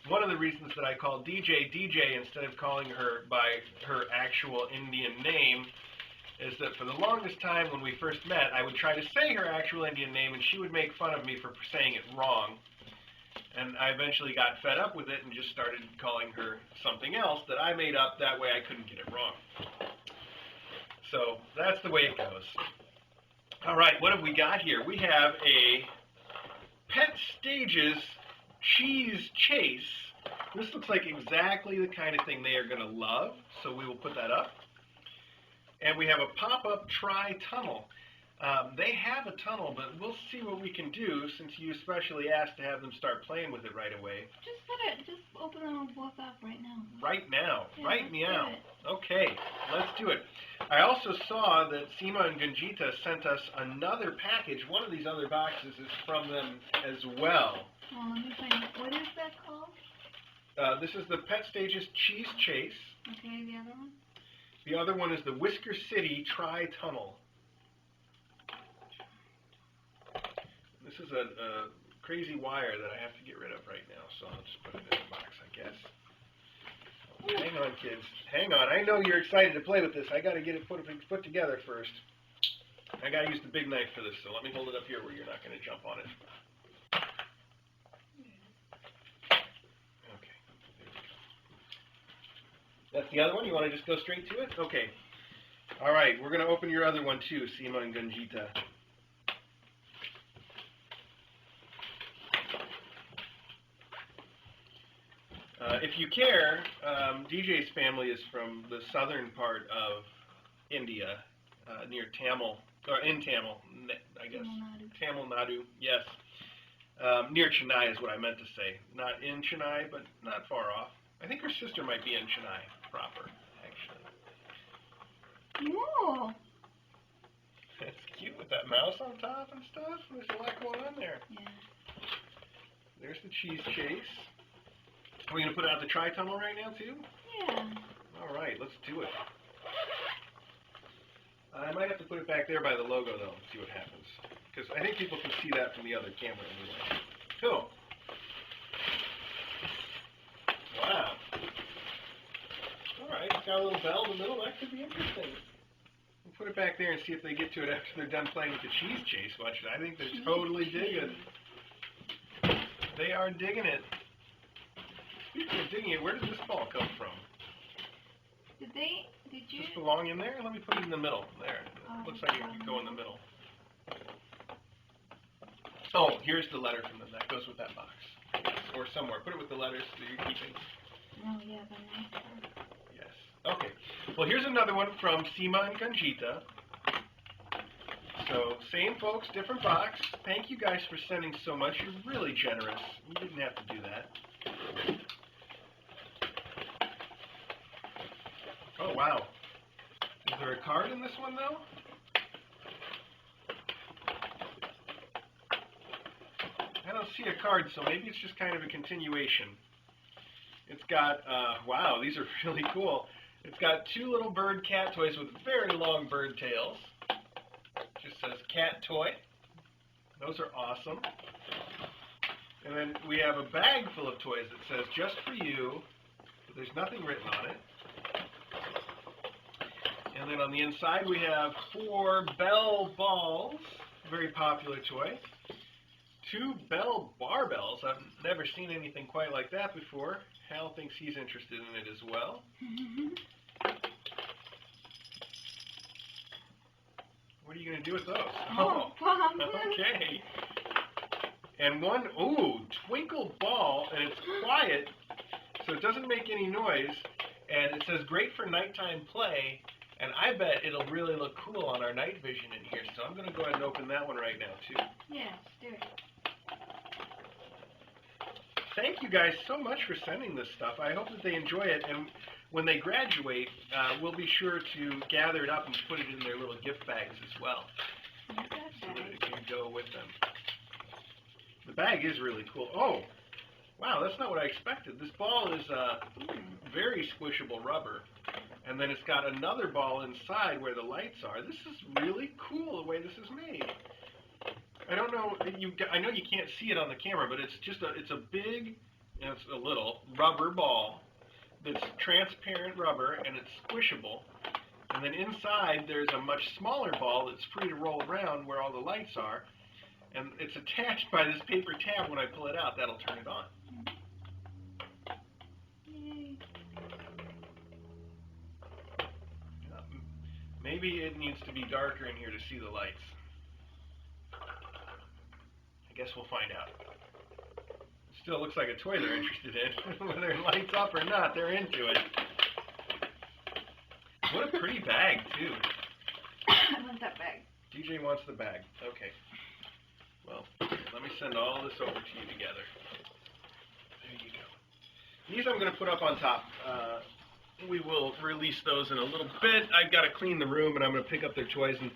one of the reasons that I call DJ instead of calling her by her actual Indian name is that for the longest time when we first met, I would try to say her actual Indian name, and she would make fun of me for saying it wrong. And I eventually got fed up with it and just started calling her something else that I made up. That way I couldn't get it wrong. So that's the way it goes. All right, what have we got here? We have a Pet Stages Cheese Chase. This looks like exactly the kind of thing they are going to love, so we will put that up. And we have a pop-up tri-tunnel. They have a tunnel, but we'll see what we can do since you especially asked to have them start playing with it right away. Just open them both up right now. Right now. Yeah, right meow. do it. Okay, let's do it. I also saw that Seema and Gunjita sent us another package. One of these other boxes is from them as well. Oh, let me find it. What is that called? This is the Pet Stages Cheese Chase. Okay, the other one? The other one is the Whisker City Tri-Tunnel. This is a crazy wire that I have to get rid of right now, so I'll just put it in the box, I guess. Hang on, kids. Hang on. I know you're excited to play with this. I got to get it put together first. I got to use the big knife for this, so let me hold it up here where you're not going to jump on it. Okay. There we go. That's the other one? You want to just go straight to it? Okay. All right. We're going to open your other one, too, Seema and Gunjita. If you care, DJ's family is from the southern part of India, near Tamil, or in Tamil, I guess. Tamil Nadu, yes. Near Chennai is what I meant to say. Not in Chennai, but not far off. I think her sister might be in Chennai proper, actually. No. It's cute with that mouse on top and stuff. There's a lot going on there. Yeah. There's the cheese chase. Are we going to put out the tri-tunnel right now, too? Yeah. All right, let's do it. I might have to put it back there by the logo, though, and see what happens. Because I think people can see that from the other camera anyway. Cool. Wow. All right, it's got a little bell in the middle. That could be interesting. We'll put it back there and see if they get to it after they're done playing with the cheese chase. Watch it. I think they're totally digging. They are digging it. Speaking of digging it, where did this ball come from? Did you? Does this belong in there? Let me put it in the middle. There. Looks like it could go in the middle. Oh, here's the letter from them. That goes with that box. Or somewhere. Put it with the letters that you're keeping. Oh, yeah, the nice one. Yes. Okay. Well, here's another one from Seema and Gunjita. So, same folks, different box. Thank you guys for sending so much. You're really generous. You didn't have to do that. Oh, wow. Is there a card in this one, though? I don't see a card, so maybe it's just kind of a continuation. It's got, wow, these are really cool. It's got two little bird cat toys with very long bird tails. It just says cat toy. Those are awesome. And then we have a bag full of toys that says just for you, but there's nothing written on it. And then on the inside we have 4 bell balls, very popular toy. 2 bell barbells. I've never seen anything quite like that before. Hal thinks he's interested in it as well. What are you going to do with those? Oh, okay. And one, ooh, twinkle ball, and it's quiet, so it doesn't make any noise, and it says great for nighttime play, and I bet it'll really look cool on our night vision in here, so I'm going to go ahead and open that one right now, too. Yes, do it. Thank you guys so much for sending this stuff. I hope that they enjoy it, and when they graduate, we'll be sure to gather it up and put it in their little gift bags as well, so that it can go with them. The bag is really cool. Oh, wow, that's not what I expected. This ball is very squishable rubber, and then it's got another ball inside where the lights are. This is really cool the way this is made. I don't know. I know you can't see it on the camera, but it's just it's a big, it's a little rubber ball that's transparent rubber and it's squishable. And then inside there's a much smaller ball that's free to roll around where all the lights are. And it's attached by this paper tab. When I pull it out, that'll turn it on. Yay. Maybe it needs to be darker in here to see the lights. I guess we'll find out. Still looks like a toy they're interested in. Whether it lights up or not, they're into it. What a pretty bag, too. I want that bag. DJ wants the bag. Okay. Well, let me send all this over to you together. There you go. These I'm going to put up on top. We will release those in a little bit. I've got to clean the room, and I'm going to pick up their toys. And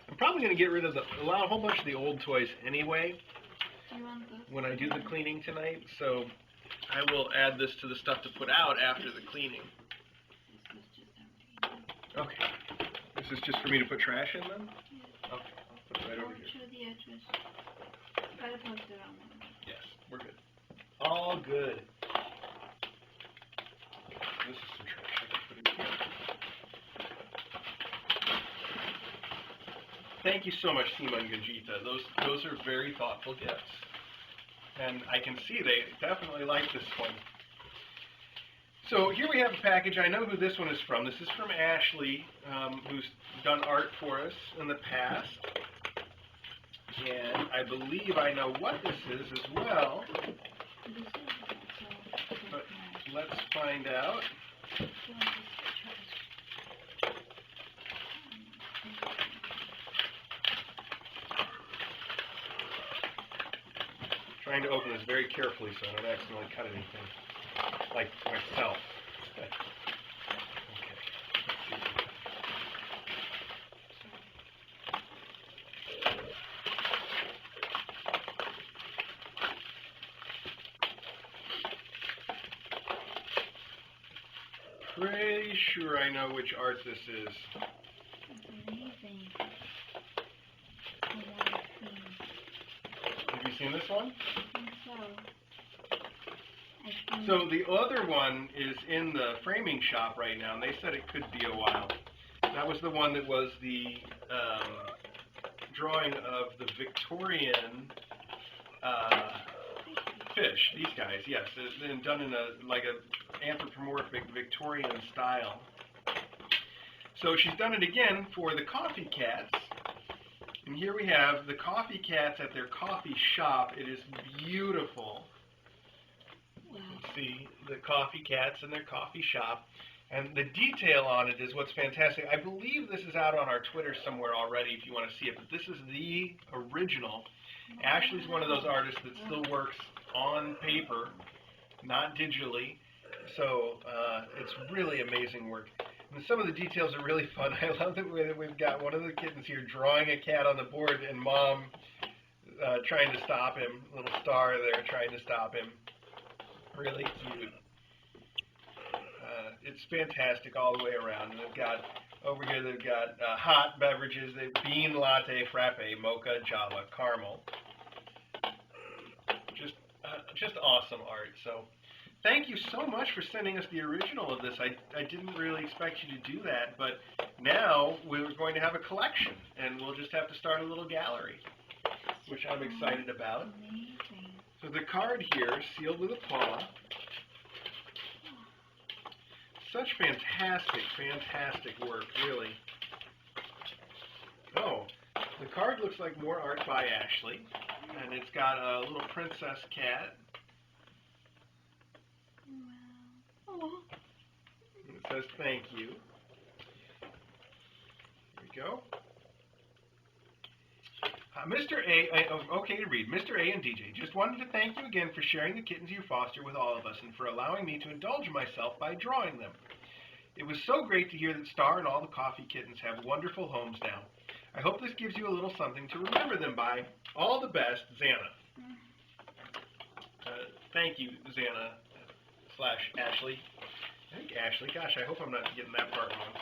I'm probably going to get rid of a whole bunch of the old toys anyway when I do the cleaning tonight. So I will add this to the stuff to put out after the cleaning. Okay. This is just for me to put trash in then? Yeah. Okay. I'll put it right over here. Show the address. Gotta post it on one. Yes, we're good. All good. This is some trash I can put in here. Thank you so much, Seema and Ganjita. Those are very thoughtful gifts. And I can see they definitely like this one. So here we have a package. I know who this one is from. This is from Ashley, who's done art for us in the past. And I believe I know what this is as well. But let's find out. Trying to open this very carefully so I don't accidentally cut anything. Like myself. Okay. Pretty sure I know which art this is. It's amazing. Have you seen this one? I think so. So the other one is in the framing shop right now, and they said it could be a while. That was the one that was the drawing of the Victorian fish. These guys, yes, they're done in a anthropomorphic Victorian style. So she's done it again for the coffee cats. And here we have the coffee cats at their coffee shop. It is beautiful. Wow. Let's see the coffee cats in their coffee shop. And the detail on it is what's fantastic. I believe this is out on our Twitter somewhere already if you want to see it. But this is the original. Ashley's one of those artists that still works on paper, not digitally. So it's really amazing work. And some of the details are really fun. I love the way that we've got one of the kittens here drawing a cat on the board and Mom trying to stop him. Little star there trying to stop him. Really cute. It's fantastic all the way around. And they've got, over here they've got hot beverages. They've bean, latte, frappe, mocha, java, caramel. Just awesome art. So thank you so much for sending us the original of this. I didn't really expect you to do that, but now we're going to have a collection, and we'll just have to start a little gallery, which I'm excited about. Amazing. So the card here, sealed with a paw. Such fantastic, fantastic work, really. Oh, the card looks like more art by Ashley, and it's got a little princess cat. Wow. Oh. It says thank you. There we go. Mr. A, okay to read. Mr. A and DJ, just wanted to thank you again for sharing the kittens you foster with all of us and for allowing me to indulge myself by drawing them. It was so great to hear that Star and all the coffee kittens have wonderful homes now. I hope this gives you a little something to remember them by. All the best, Xana. Thank you, Xana / Ashley. I think Ashley. Gosh, I hope I'm not getting that part wrong.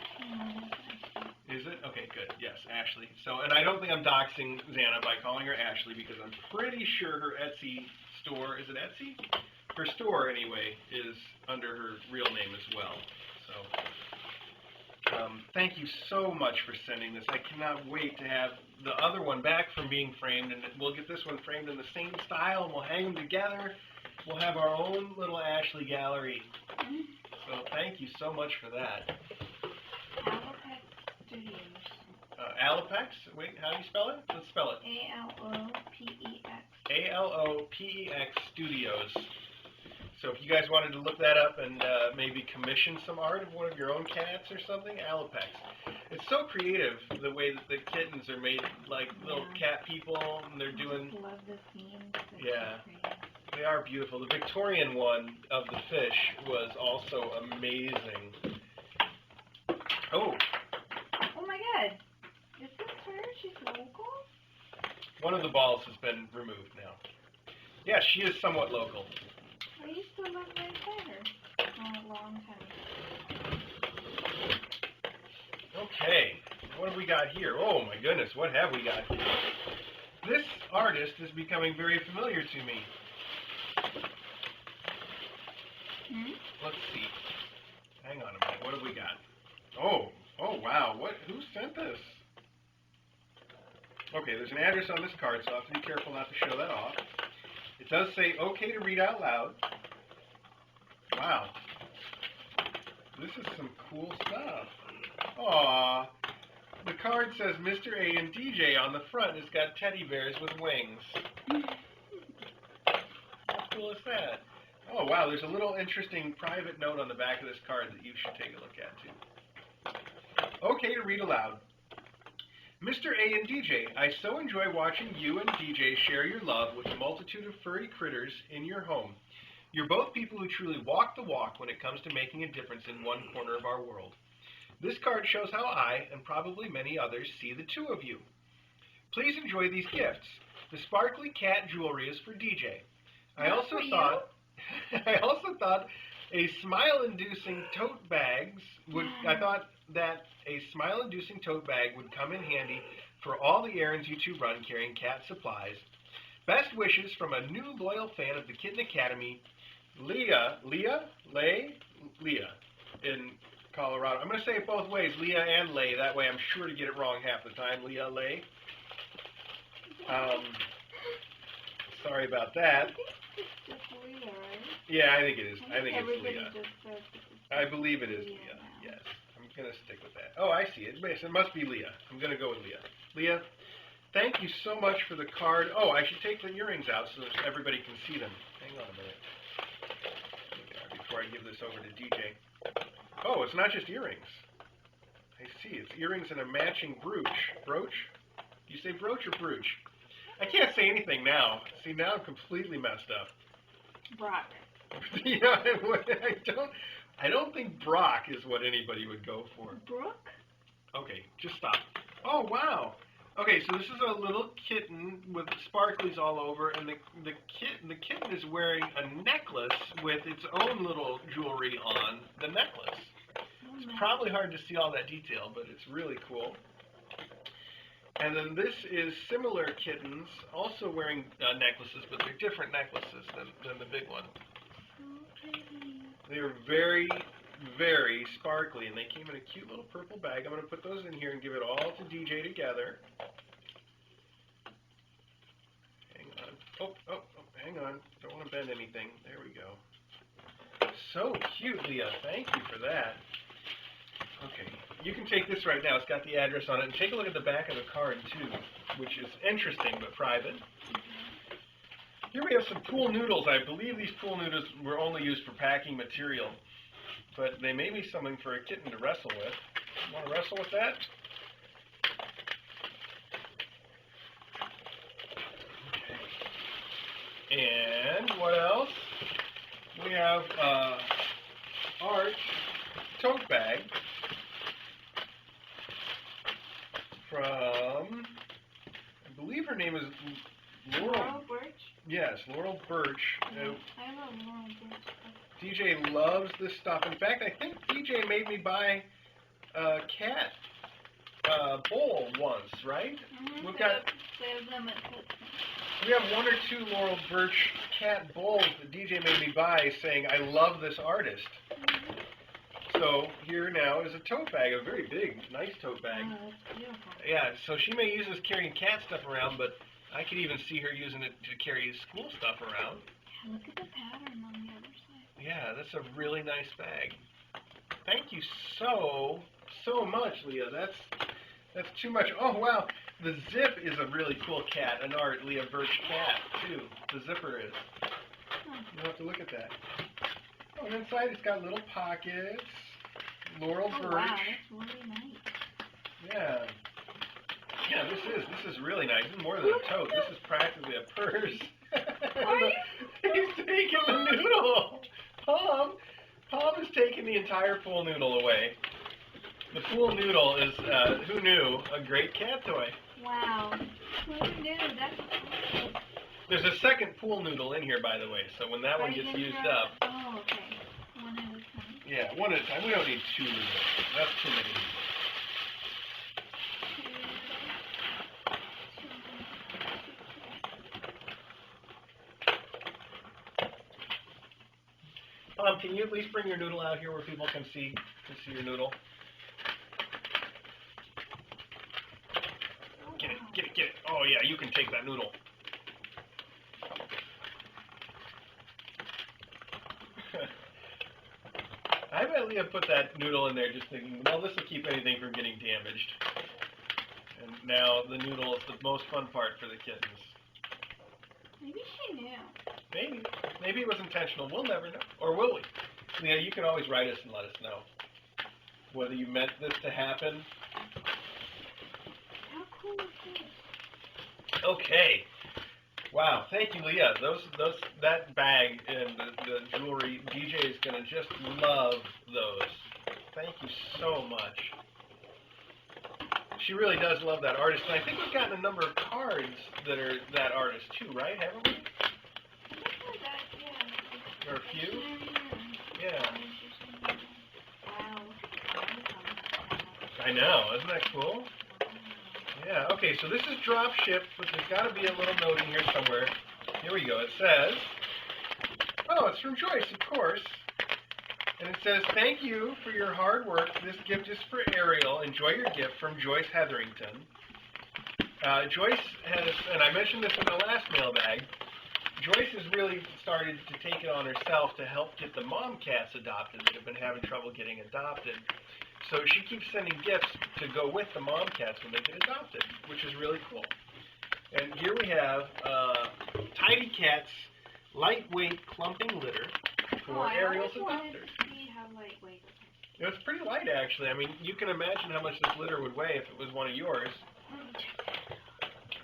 Is it? Okay, good. Yes, Ashley. So, and I don't think I'm doxing Xana by calling her Ashley because I'm pretty sure her Etsy store, is it Etsy? Her store, anyway, is under her real name as well. So, thank you so much for sending this. I cannot wait to have the other one back from being framed, and we'll get this one framed in the same style, and we'll hang them together. We'll have our own little Ashley gallery. So thank you so much for that. Alopex Studios. Alopex? Wait, how do you spell it? Let's spell it. A-L-O-P-E-X. A-L-O-P-E-X Studios. So if you guys wanted to look that up and maybe commission some art of one of your own cats or something, Alapex. It's so creative the way that the kittens are made like little cat people, and they're doing. I love the themes. Yeah, they are beautiful. The Victorian one of the fish was also amazing. Oh. Oh my God! Is this her? She's local? One of the balls has been removed now. Yeah, she is somewhat local. I used to live right there. Oh, a long time ago. Okay, what have we got here? Oh my goodness, what have we got here? This artist is becoming very familiar to me. Let's see. Hang on a minute, what have we got? Oh wow, who sent this? Okay, there's an address on this card, so I'll have to be careful not to show that off. It does say, okay to read out loud. Wow. This is some cool stuff. Aww. The card says Mr. A and DJ on the front. It's got teddy bears with wings. How cool is that? Oh, wow. There's a little interesting private note on the back of this card that you should take a look at, too. Okay to read aloud. Mr. A and DJ, I so enjoy watching you and DJ share your love with a multitude of furry critters in your home. You're both people who truly walk the walk when it comes to making a difference in one corner of our world. This card shows how I, and probably many others, see the two of you. Please enjoy these gifts. The sparkly cat jewelry is for DJ. I also thought a smile-inducing tote bags would. I thought that a smile-inducing tote bag would come in handy for all the errands you two run carrying cat supplies. Best wishes from a new loyal fan of the Kitten Academy, Leah in Colorado. I'm going to say it both ways, Leah and Lay. That way I'm sure to get it wrong half the time. Leah, Lay. Sorry about that. It's just Leah, right? Yeah, I think it is. I think it's everybody Leah. just says I believe it is Leah. Yes. I'm going to stick with that. Oh, I see it. It must be Leah. I'm going to go with Leah. Leah, thank you so much for the card. Oh, I should take the earrings out so that everybody can see them. Hang on a minute. Before I give this over to DJ. Oh, it's not just earrings. I see. It's earrings and a matching brooch. Brooch? Do you say brooch or brooch? I can't say anything now. See, now I'm completely messed up. Brock. Yeah, I don't think Brock is what anybody would go for. Brooke? Okay, just stop. Oh, wow. Okay, so this is a little kitten with sparklies all over, and the kitten is wearing a necklace with its own little jewelry on the necklace. It's probably hard to see all that detail, but it's really cool. And then this is similar kittens, also wearing necklaces, but they're different necklaces than the big one. They're very, very sparkly, and they came in a cute little purple bag. I'm going to put those in here and give it all to DJ together. Hang on. Oh, hang on. Don't want to bend anything. There we go. So cute, Leah. Thank you for that. Okay, you can take this right now. It's got the address on it. And take a look at the back of the card, too, which is interesting but private. Here we have some pool noodles. I believe these pool noodles were only used for packing material, but they may be something for a kitten to wrestle with. You want to wrestle with that? Okay. And what else? We have art tote bag from, I believe her name is Laurel Birch? Yes, Laurel Birch. I love Laurel Birch. DJ loves this stuff. In fact, I think DJ made me buy a cat bowl once, right? We've got. We have one or two Laurel Birch cat bowls that DJ made me buy, saying I love this artist. So here now is a tote bag, a very big, nice tote bag. Oh, that's beautiful. Yeah, so she may use this carrying cat stuff around, but I could even see her using it to carry school stuff around. Yeah, look at the pattern on the other side. Yeah, that's a really nice bag. Thank you so much, Leah. That's too much. Oh, wow. The zip is a really cool cat, an art Leah Birch cat, too. The zipper is. You'll have to look at that. Oh, and inside it's got little pockets, laurel birch. Wow, that's really nice. Yeah. Yeah, this is really nice. This is more than a tote. This is practically a purse. He's taking the noodle. Palm is taking the entire pool noodle away. The pool noodle is, who knew, a great cat toy. Wow. Who knew? That's cool. There's a second pool noodle in here, by the way, so when that one gets used up... Oh, okay. One at a time. Yeah, one at a time. We don't need 2 noodles. That's too many noodles. Can you at least bring your noodle out here where people can see your noodle? Get it. Oh yeah, you can take that noodle. I bet Leah put that noodle in there just thinking, well, this will keep anything from getting damaged. And now the noodle is the most fun part for the kittens. Maybe she knew. Maybe it was intentional. We'll never know. Or will we? Leah, you can always write us and let us know whether you meant this to happen. How cool is this? Okay. Wow. Thank you, Leah. That bag and the jewelry, DJ is gonna just love those. Thank you so much. She really does love that artist, and I think we've gotten a number of cards that are that artist too, right? Haven't we? Or a few? Yeah. Wow. I know. Isn't that cool? Yeah. Okay, so this is drop shipped, but there's got to be a little note in here somewhere. Here we go. It says, oh, it's from Joyce, of course. And it says, thank you for your hard work. This gift is for Ariel. Enjoy your gift from Joyce Hetherington. Joyce has, and I mentioned this in the last mailbag, Joyce has really started to take it on herself to help get the mom cats adopted that have been having trouble getting adopted. So she keeps sending gifts to go with the mom cats when they get adopted, which is really cool. And here we have Tidy Cat's lightweight clumping litter for Ariel's adopters. How lightweight. It's pretty light, actually. I mean, you can imagine how much this litter would weigh if it was one of yours.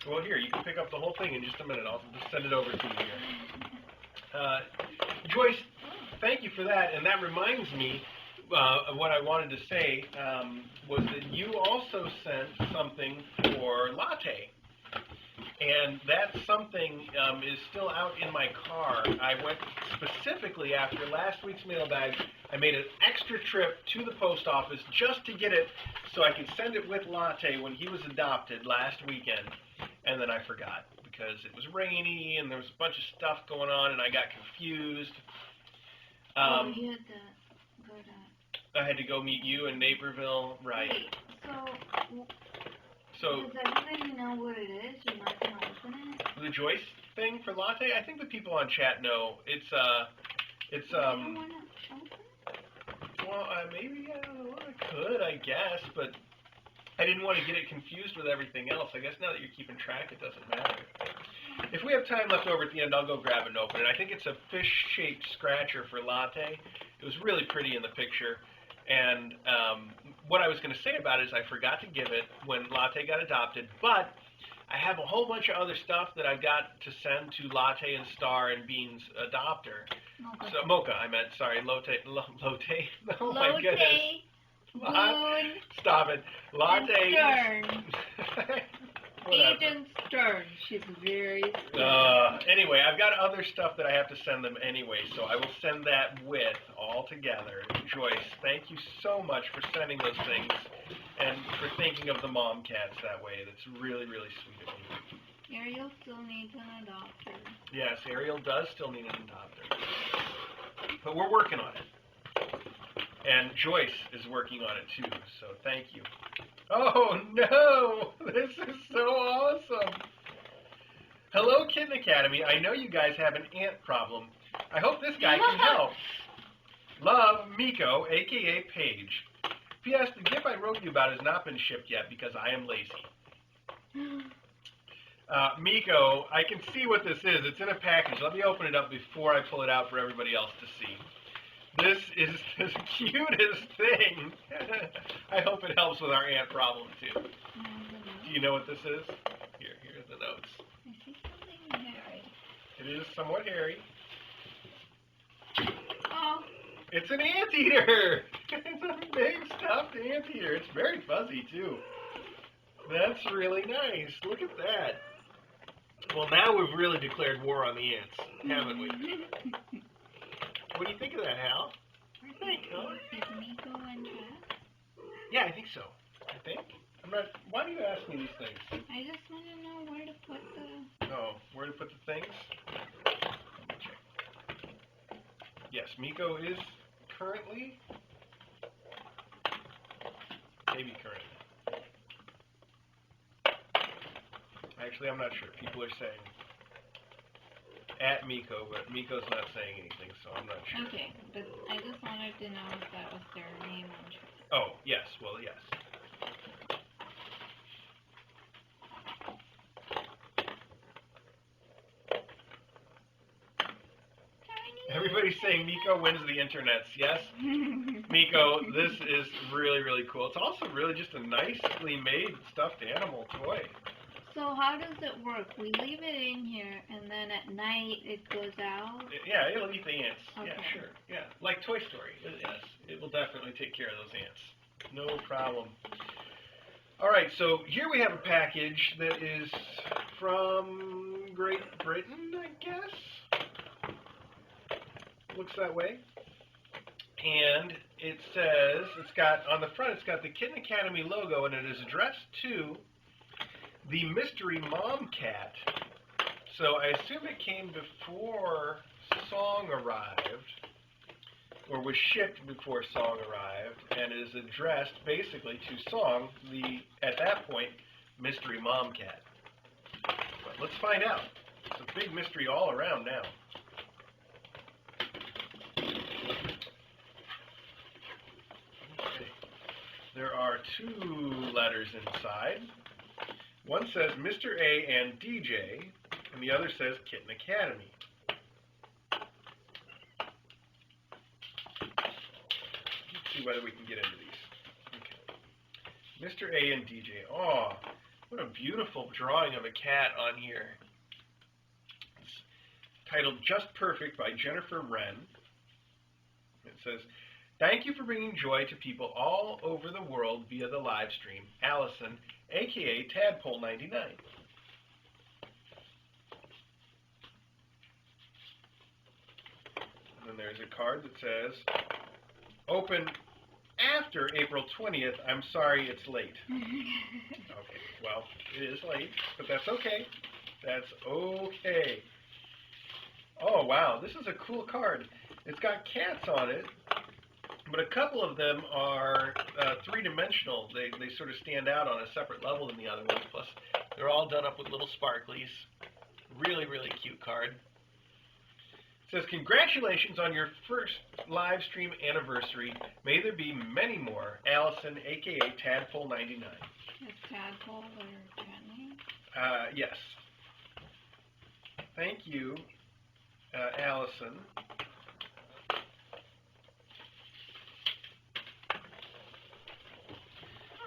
Well, here, you can pick up the whole thing in just a minute. I'll just send it over to you here. Joyce, thank you for that. And that reminds me of what I wanted to say was that you also sent something for Latte. And that something is still out in my car. I went specifically after last week's mailbag. I made an extra trip to the post office just to get it so I could send it with Latte when he was adopted last weekend. And then I forgot because it was rainy and there was a bunch of stuff going on and I got confused. You had to go to... I had to go meet you in Naperville, right? Wait, so does everybody know what it is? You're not going to open it? The Joyce thing for Latte? I think the people on chat know. It's You don't want to open it? well, maybe I don't know. I could, I guess, but I didn't want to get it confused with everything else. I guess now that you're keeping track, it doesn't matter. If we have time left over at the end, I'll go grab and open it. I think it's a fish-shaped scratcher for Latte. It was really pretty in the picture. And what I was going to say about it is I forgot to give it when Latte got adopted, but I have a whole bunch of other stuff that I got to send to Latte and Star and Bean's adopter. Mocha. So, Mocha, I meant, sorry, Lotte. Oh my goodness. Boone, Stop it. Latte. and Stern. Agent Stern. She's very stern. Anyway, I've got other stuff that I have to send them anyway, so I will send that with all together. Joyce, thank you so much for sending those things and for thinking of the mom cats that way. That's really, really sweet of you. Ariel still needs an adopter. Yes, Ariel does still need an adopter. But we're working on it. And Joyce is working on it too, so thank you. Oh no! This is so awesome! Hello, Kitten Academy. I know you guys have an ant problem. I hope this guy can help. Love, Miko, a.k.a. Paige. P.S. The gift I wrote you about has not been shipped yet because I am lazy. Miko, I can see what this is. It's in a package. Let me open it up before I pull it out for everybody else to see. This is the cutest thing. I hope it helps with our ant problem too. Do you know what this is? Here are the notes. I see something hairy. It is somewhat hairy. Oh. It's an anteater. It's a big stuffed anteater. It's very fuzzy too. That's really nice. Look at that. Well, now we've really declared war on the ants, haven't we? What do you think of that, Hal? What do you think, huh? Is Miko and Cat? Yeah, I think so. I think. I'm not. Why do you ask me these things? I just want to know where to put the... Oh, where to put the things? Let me check. Yes, Miko is currently. Maybe currently. Actually, I'm not sure. People are saying at Miko, but Miko's not saying anything, so I'm not sure. Okay, but I just wanted to know if that was their name on Twitter. Oh, yes. Well, yes. Everybody's saying Miko wins the internets. Yes? Miko, this is really, really cool. It's also really just a nicely made stuffed animal toy. So how does it work? We leave it in here, and then at night it goes out? Yeah, it'll eat the ants. Okay. Yeah, sure. Yeah, like Toy Story. Yes, it will definitely take care of those ants. No problem. All right, so here we have a package that is from Great Britain, I guess. Looks that way. And it says, on the front, it's got the Kitten Academy logo, and it is addressed to the mystery mom cat. So I assume it came before Song arrived, or was shipped before Song arrived, and is addressed basically to Song, the, at that point, mystery mom cat. But let's find out. It's a big mystery all around now. Okay. There are 2 letters inside. One says Mr. A and DJ, and the other says Kitten Academy. Let's see whether we can get into these. Okay. Mr. A and DJ. Oh, what a beautiful drawing of a cat on here. It's titled Just Perfect by Jennifer Wren. It says, "Thank you for bringing joy to people all over the world via the live stream. Allison, a.k.a. Tadpole 99. And then there's a card that says, "Open after April 20th. I'm sorry it's late." Okay, well, it is late, but that's okay. That's okay. Oh, wow, this is a cool card. It's got cats on it. But a couple of them are 3-dimensional. They sort of stand out on a separate level than the other ones. Plus, they're all done up with little sparklies. Really, really cute card. It says, "Congratulations on your first live stream anniversary. May there be many more. Allison, a.k.a. Tadpole 99. Is Tadpole their cat name? Yes. Thank you, Allison.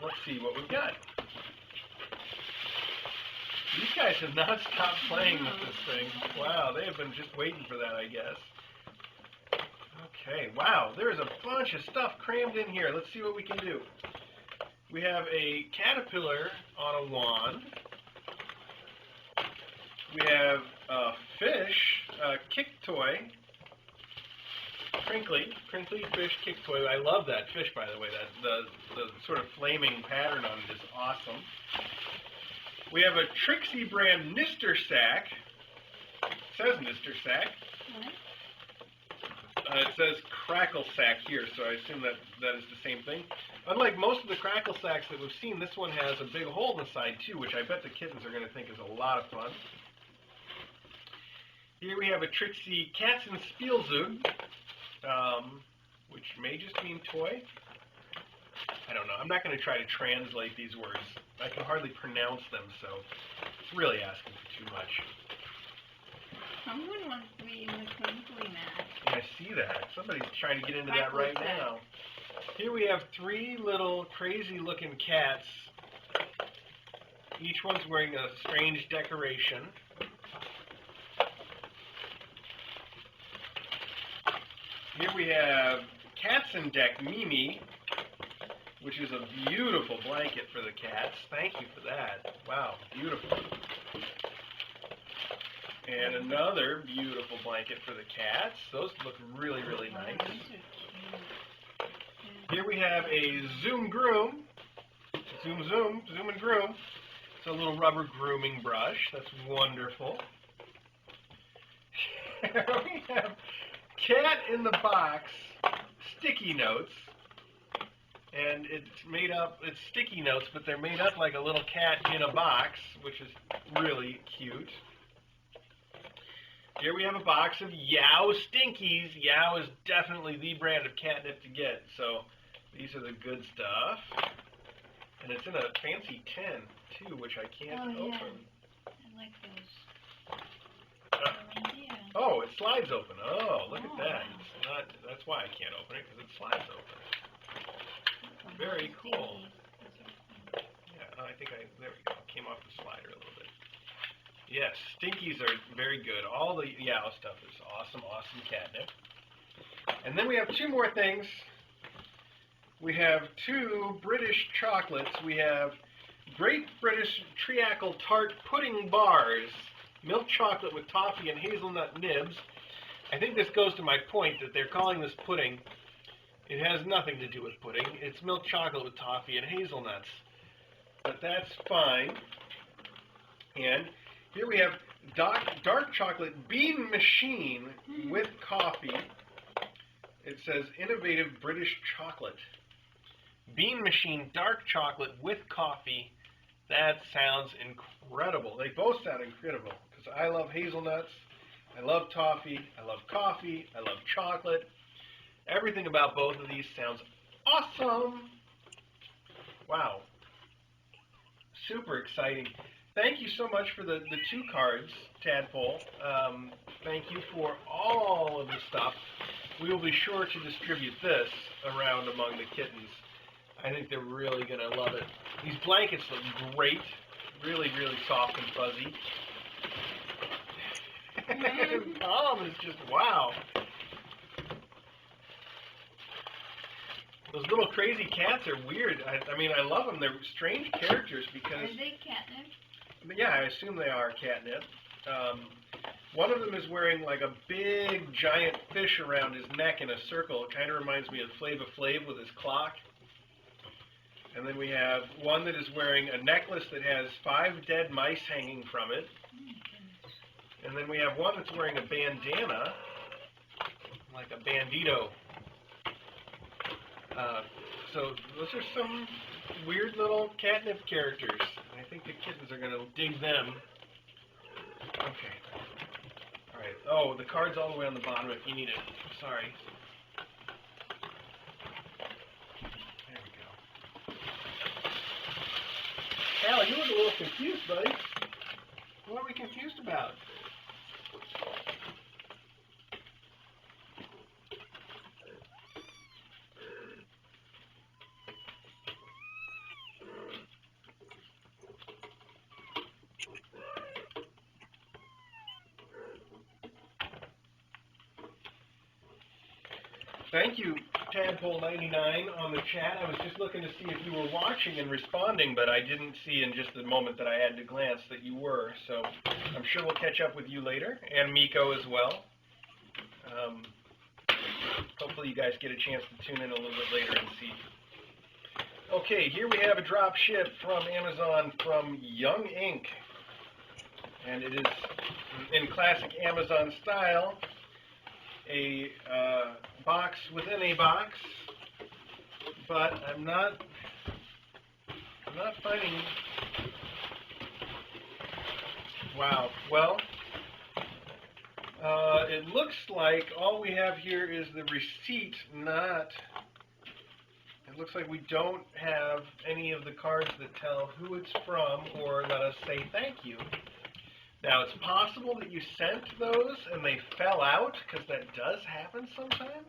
Let's see what we've got. These guys have not stopped playing with this thing. Wow, they have been just waiting for that, I guess. Okay, wow, there's a bunch of stuff crammed in here. Let's see what we can do. We have a caterpillar on a wand. We have a fish, a kick toy. Crinkly fish kick toy. I love that fish, by the way. The sort of flaming pattern on it is awesome. We have a Trixie brand Nister sack. It says Nister sack. It says Crackle sack here, so I assume that is the same thing. Unlike most of the Crackle sacks that we've seen, this one has a big hole in the side too, which I bet the kittens are going to think is a lot of fun. Here we have a Trixie Katzenspielzeug. Which may just mean toy. I don't know. I'm not going to try to translate these words. I can hardly pronounce them, so it's really asking for too much. Someone wants to be in the crinkly mat. I see see that. Somebody's trying to get into that right now. Here we have 3 little crazy-looking cats. Each one's wearing a strange decoration. Here we have Katzendeck Deck Mimi, which is a beautiful blanket for the cats. Thank you for that. Wow, beautiful. And another beautiful blanket for the cats. Those look really, really nice. Here we have a Zoom Groom. Zoom and Groom. It's a little rubber grooming brush. That's wonderful. Here we have Cat in the Box sticky notes. And it's sticky notes, but they're made up like a little cat in a box, which is really cute. Here we have a box of Yow Stinkies. Yow is definitely the brand of catnip to get, so these are the good stuff. And it's in a fancy tin, too, which I can't open. I like those. Oh, it slides open. Oh, look at that. Wow. It's not. That's why I can't open it, because it slides open. Very cool. Yeah, I think there we go. Came off the slider a little bit. Yes, Stinkies are very good. All the Yow stuff is awesome, awesome catnip. And then we have 2 more things. We have 2 British chocolates. We have Great British Treacle Tart Pudding Bars. Milk chocolate with toffee and hazelnut nibs. I think this goes to my point that they're calling this pudding. It has nothing to do with pudding. It's milk chocolate with toffee and hazelnuts. But that's fine. And here we have dark chocolate bean machine with coffee. It says innovative British chocolate. Bean machine dark chocolate with coffee. That sounds incredible. They both sound incredible because I love hazelnuts. I love toffee. I love coffee. I love chocolate. Everything about both of these sounds awesome. Wow. Super exciting. Thank you so much for the 2 cards, Tadpole. Thank you for all of the stuff. We will be sure to distribute this around among the kittens. I think they're really going to love it. These blankets look great. Really, really soft and fuzzy. Tom is just, wow. Those little crazy cats are weird. I mean, I love them. They're strange characters because... Are they catnip? Yeah, I assume they are catnip. One of them is wearing like a big, giant fish around his neck in a circle. It kind of reminds me of Flava Flav with his clock. And then we have one that is wearing a necklace that has 5 dead mice hanging from it. And then we have one that's wearing a bandana, like a bandito. So those are some weird little catnip characters. I think the kittens are going to dig them. Okay. All right. Oh, the card's all the way on the bottom if you need it. Sorry. There we go. Al, you look a little confused, buddy. What are we confused about? Thank you, Tadpole99 on the chat. I was just looking to see if you were watching and responding, but I didn't see in just the moment that I had to glance that you were. So I'm sure we'll catch up with you later, and Miko as well. Hopefully you guys get a chance to tune in a little bit later and see. Okay, here we have a drop ship from Amazon from Young Ink. And it is, in classic Amazon style, a box within a box, but I'm not finding. Wow. Well, it looks like all we have here is the receipt. It looks like we don't have any of the cards that tell who it's from or let us say thank you. Now, it's possible that you sent those and they fell out, because that does happen sometimes.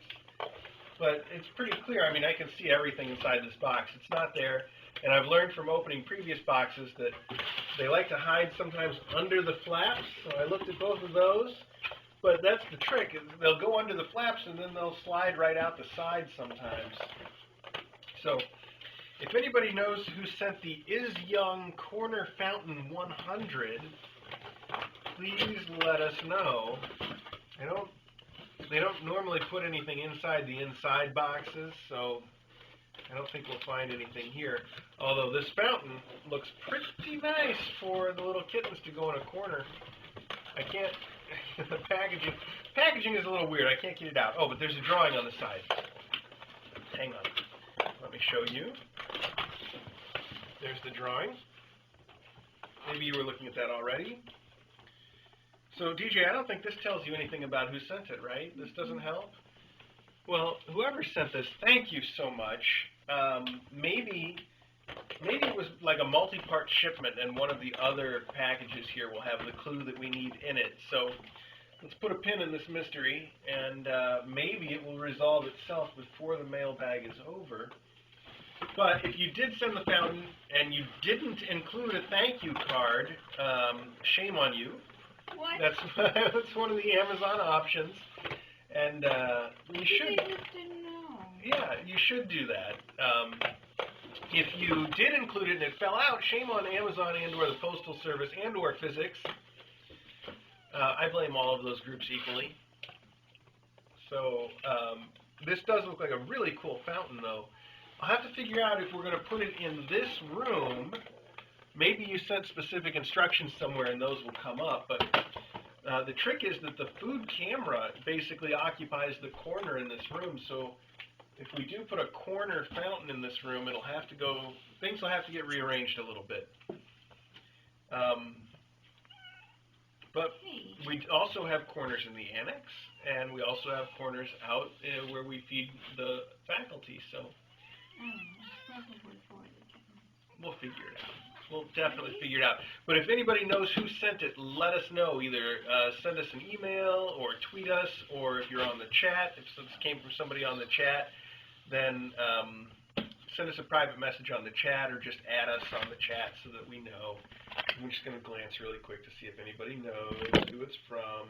But it's pretty clear. I mean, I can see everything inside this box. It's not there. And I've learned from opening previous boxes that they like to hide sometimes under the flaps. So I looked at both of those. But that's the trick. They'll go under the flaps and then they'll slide right out the side sometimes. So if anybody knows who sent the Is Young Corner Fountain 100, please let us know. They don't normally put anything inside the inside boxes, so I don't think we'll find anything here. Although this fountain looks pretty nice for the little kittens to go in a corner. I can't, the packaging is a little weird. I can't get it out. Oh, but there's a drawing on the side. Hang on. Let me show you. There's the drawing. Maybe you were looking at that already. So, DJ, I don't think this tells you anything about who sent it, right? This doesn't help? Well, whoever sent this, thank you so much. Maybe it was like a multi-part shipment, and one of the other packages here will have the clue that we need in it. So let's put a pin in this mystery, and maybe it will resolve itself before the mailbag is over. But if you did send the fountain and you didn't include a thank you card, shame on you. What? That's one of the Amazon options, and you should. I just didn't know. Yeah, you should do that. If you did include it and it fell out, shame on Amazon and/or the Postal Service and/or physics. I blame all of those groups equally. So this does look like a really cool fountain, though. I'll have to figure out if we're going to put it in this room. Maybe you sent specific instructions somewhere and those will come up, but the trick is that the food camera basically occupies the corner in this room, so if we do put a corner fountain in this room, it'll have to go, things will have to get rearranged a little bit. But we also have corners in the annex, and we also have corners out where we feed the faculty, so we'll figure it out. We'll definitely figure it out. But if anybody knows who sent it, let us know. Either send us an email or tweet us, or if you're on the chat, if this came from somebody on the chat, then send us a private message on the chat or just add us on the chat so that we know. I'm just going to glance really quick to see if anybody knows who it's from.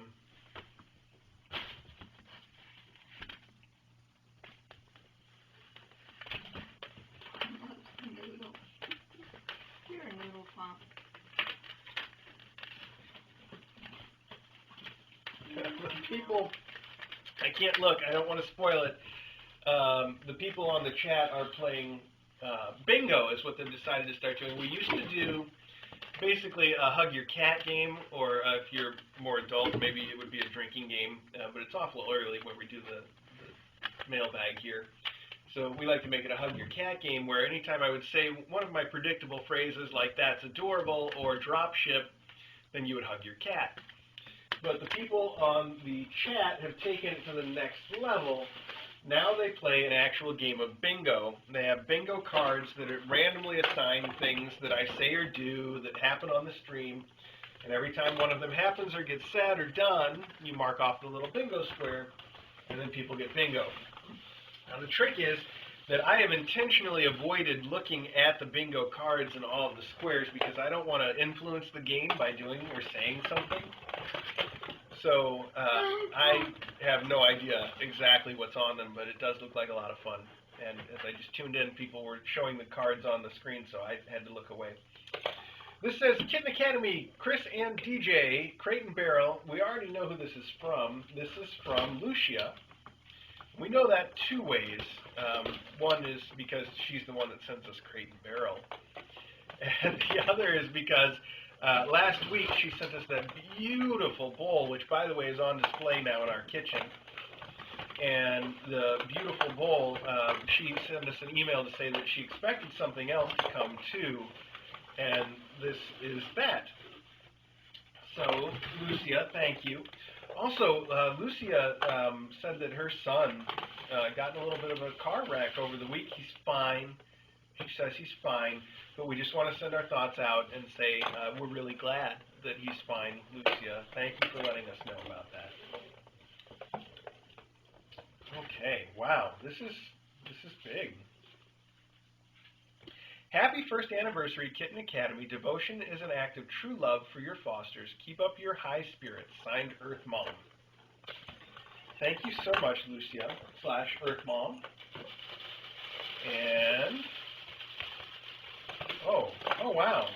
You're a noodle pop. People, I can't look. I don't want to spoil it. The people on the chat are playing bingo is what they've decided to start doing. We used to do basically a hug your cat game, or if you're more adult, maybe it would be a drinking game, but it's awful early when we do the mailbag here. So we like to make it a hug your cat game where anytime I would say one of my predictable phrases like that's adorable or drop ship, then you would hug your cat. But the people on the chat have taken it to the next level. Now they play an actual game of bingo. They have bingo cards that are randomly assigned things that I say or do that happen on the stream. And every time one of them happens or gets said or done, you mark off the little bingo square, and then people get bingo. Now the trick is that I have intentionally avoided looking at the bingo cards and all of the squares because I don't want to influence the game by doing or saying something. So I have no idea exactly what's on them, but it does look like a lot of fun. And as I just tuned in, people were showing the cards on the screen, so I had to look away. This says, Kitten Academy, Chris and DJ, Crate and Barrel. We already know who this is from. This is from Lucia. We know that two ways. One is because she's the one that sends us Crate and Barrel. And the other is because last week she sent us that beautiful bowl, which, by the way, is on display now in our kitchen. And the beautiful bowl, she sent us an email to say that she expected something else to come too, and this is that. So, Lucia, thank you. Also, Lucia said that her son got in a little bit of a car wreck over the week. He's fine, She says he's fine, but we just want to send our thoughts out and say we're really glad that he's fine, Lucia. Thank you for letting us know about that. Okay, wow, this is big. Happy first anniversary, Kitten Academy. Devotion is an act of true love for your fosters. Keep up your high spirits. Signed, Earth Mom. Thank you so much, Lucia / Earth Mom. And oh wow.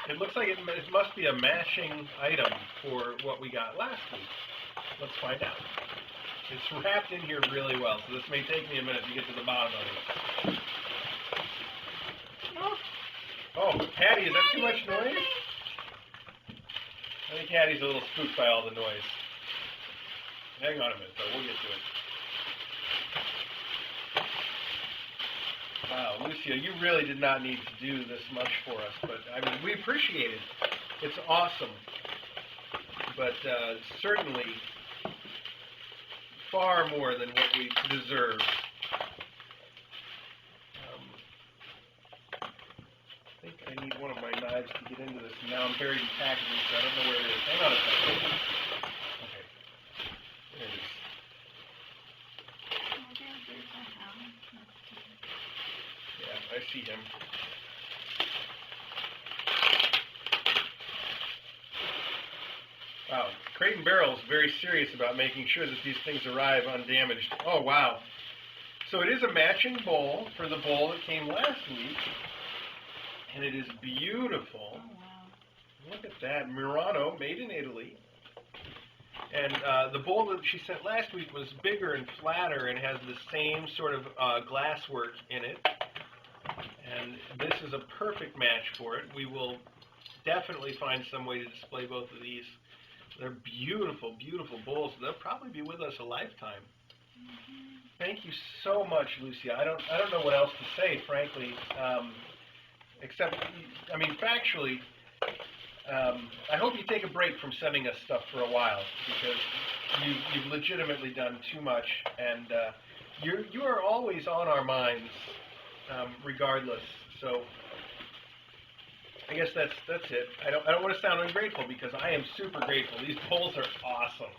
It looks like it must be a matching item for what we got last week. Let's find out. It's wrapped in here really well, so this may take me a minute to get to the bottom of it. Oh, Hattie, is that too much noise? I think Hattie's a little spooked by all the noise. Hang on a minute, though. We'll get to it. Wow, Lucia, you really did not need to do this much for us, but, I mean, we appreciate it. It's awesome. But certainly far more than what we deserve. I think I need one of my knives to get into this. Now I'm buried in packaging, so I don't know where it is. Hang on a second. Okay. There it is. Yeah, I see him. Wow. Crate and Barrel is very serious about making sure that these things arrive undamaged. Oh, wow. So it is a matching bowl for the bowl that came last week. And it is beautiful. Oh, wow. Look at that. Murano, made in Italy. And the bowl that she sent last week was bigger and flatter and has the same sort of glasswork in it. And this is a perfect match for it. We will definitely find some way to display both of these. They're beautiful, beautiful bowls. They'll probably be with us a lifetime. Mm-hmm. Thank you so much, Lucia. I don't know what else to say, frankly. Except, I mean, factually, I hope you take a break from sending us stuff for a while, because you've legitimately done too much, and you are always on our minds, regardless. So I guess that's it. I don't want to sound ungrateful, because I am super grateful. These bowls are awesome.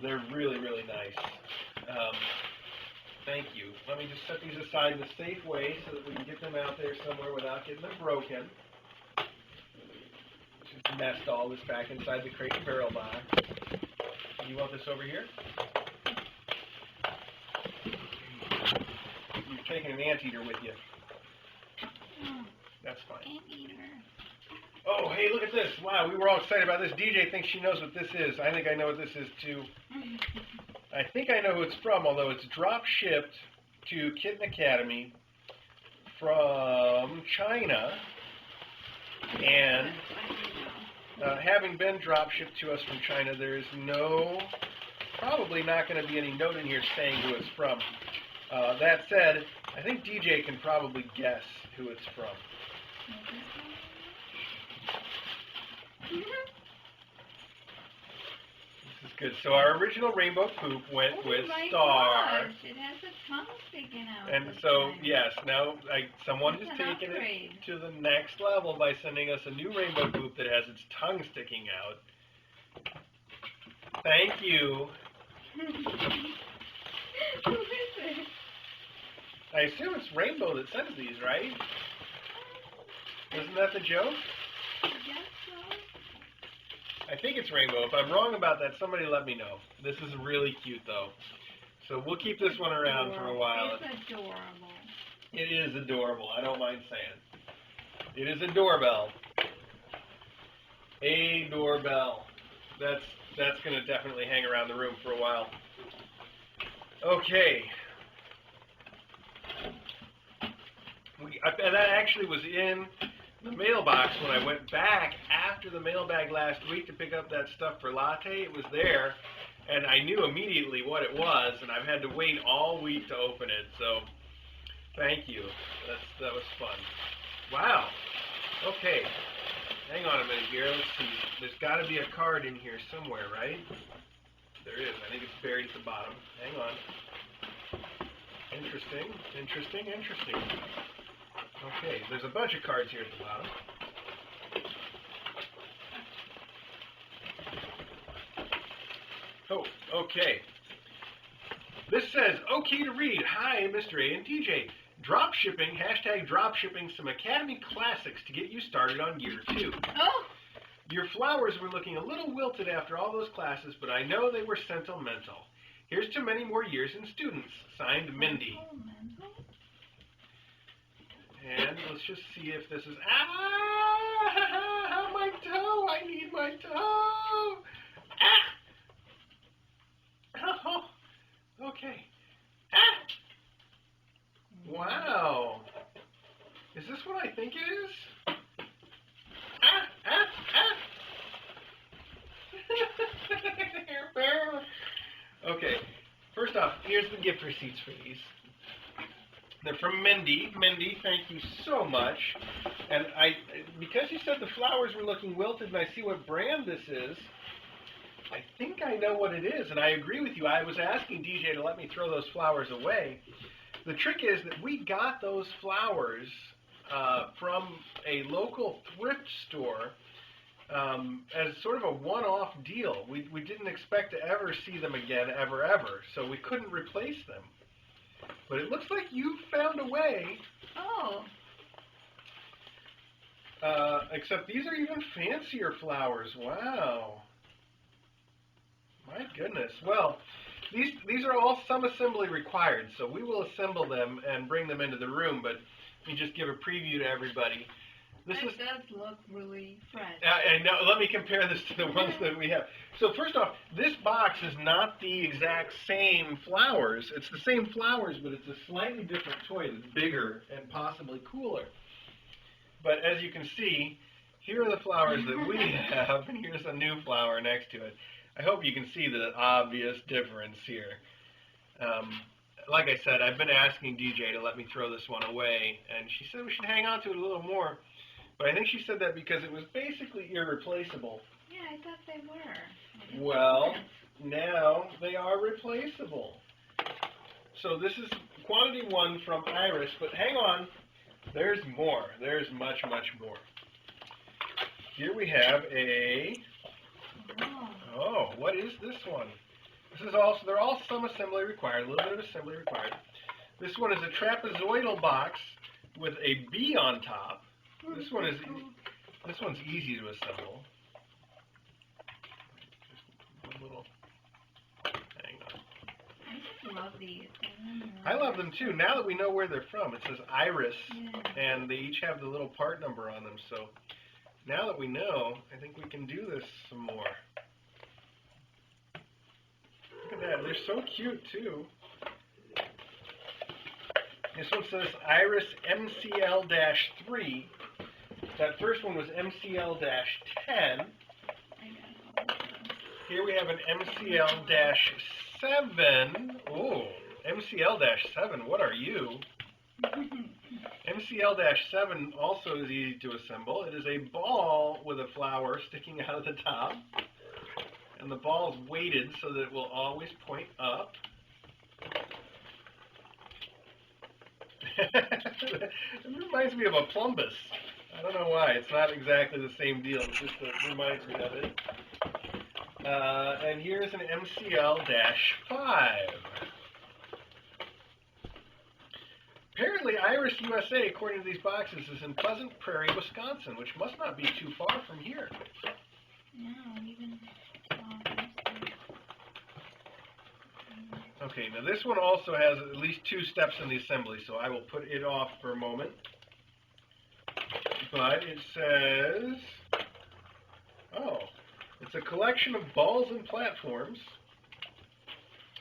They're really, really nice. Thank you. Let me just set these aside in a safe way so that we can get them out there somewhere without getting them broken. Just nest all this back inside the Crate and Barrel box. You want this over here? You've taken an anteater with you. That's fine. Anteater. Oh, hey, look at this. Wow, we were all excited about this. DJ thinks she knows what this is. I think I know what this is, too. I think I know who it's from, although it's drop shipped to Kitten Academy from China. And having been drop shipped to us from China, there is probably not going to be any note in here saying who it's from. That said, I think DJ can probably guess who it's from. This is good. So our original rainbow poop went with Star. Gosh, it has a tongue sticking out. And so, yes, now someone has taken upgrade. it to the next level by sending us a new rainbow poop that has its tongue sticking out. Thank you. Who is it? I assume it's Rainbow that sends these, right? Isn't that the joke? I guess so. I think it's Rainbow. If I'm wrong about that, somebody let me know. This is really cute, though. So we'll keep this one around for a while. It's adorable. It is adorable. I don't mind saying. It is a doorbell. A doorbell. That's going to definitely hang around the room for a while. Okay. And that actually was in the mailbox when I went back after the mailbag last week to pick up that stuff for Latte. It was there, and I knew immediately what it was, and I've had to wait all week to open it. So, thank you. That was fun. Wow. Okay. Hang on a minute here. Let's see. There's got to be a card in here somewhere, right? There is. I think it's buried at the bottom. Hang on. Interesting, interesting, interesting. Okay, there's a bunch of cards here at the bottom. Oh, okay. This says, okay to read. Hi, Mr. A and TJ. Dropshipping, hashtag dropshipping some Academy classics to get you started on year 2. Oh! Your flowers were looking a little wilted after all those classes, but I know they were sentimental. Here's to many more years and students. Signed, Mindy. And let's just see if this is... Ah! My toe! I need my toe! Ah! Oh, okay. Ah! Wow. Is this what I think it is? Ah! Ah! Ah! Okay. First off, here's the gift receipts for these. They're from Mindy. Mindy, thank you so much. And because you said the flowers were looking wilted and I see what brand this is, I think I know what it is. And I agree with you. I was asking DJ to let me throw those flowers away. The trick is that we got those flowers from a local thrift store as sort of a one-off deal. We didn't expect to ever see them again, ever, so we couldn't replace them. But it looks like you found a way. Oh. Except these are even fancier flowers. Wow. My goodness. Well, these are all some assembly required, so we will assemble them and bring them into the room, but let me just give a preview to everybody. This does look really fresh. I know. Let me compare this to the ones that we have. So first off, this box is not the exact same flowers. It's the same flowers, but it's a slightly different toy that's bigger and possibly cooler. But as you can see, here are the flowers that we have, and here's a new flower next to it. I hope you can see the obvious difference here. Like I said, I've been asking DJ to let me throw this one away, and she said we should hang on to it a little more. But I think she said that because it was basically irreplaceable. Yeah, I thought they were. Well, now they are replaceable. So this is quantity 1 from Iris, but hang on. There's more. There's much, much more. Here we have a... Oh, what is this one? This is also, they're all some assembly required, a little bit of assembly required. This one is a trapezoidal box with a bee on top. This one's easy to assemble. Just a little, hang on. I just love these. I love them too. Now that we know where they're from, it says Iris, and they each have the little part number on them. So now that we know, I think we can do this some more. Look at that. They're so cute too. This one says Iris MCL-3. That first one was MCL-10. Here we have an MCL-7. Oh, MCL-7, what are you? MCL-7 also is easy to assemble. It is a ball with a flower sticking out of the top. And the ball is weighted so that it will always point up. It reminds me of a plumbus. I don't know why. It's not exactly the same deal. It just reminds me of it. And here's an MCL-5. Apparently, Iris USA, according to these boxes, is in Pleasant Prairie, Wisconsin, which must not be too far from here. No, even... Okay, now this one also has at least 2 steps in the assembly, so I will put it off for a moment. But it says, oh, it's a collection of balls and platforms.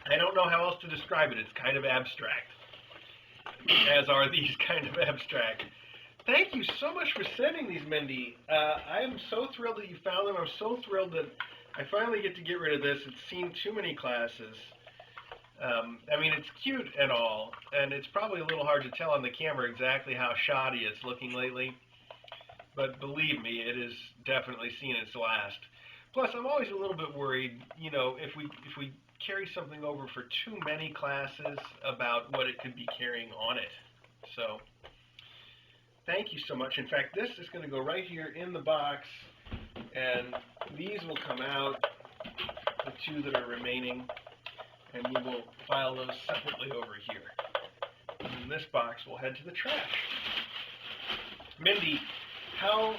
I don't know how else to describe it. It's kind of abstract, as are these kind of abstract. Thank you so much for sending these, Mindy. I am so thrilled that you found them. I'm so thrilled that I finally get to get rid of this. It's seen too many classes. I mean, it's cute and all, and it's probably a little hard to tell on the camera exactly how shoddy it's looking lately. But believe me, it has definitely seen its last. Plus, I'm always a little bit worried, if we carry something over for too many classes about what it could be carrying on it. So, thank you so much. In fact, this is going to go right here in the box, and these will come out, the two that are remaining, and we will file those separately over here. And this box will head to the trash. Mindy, how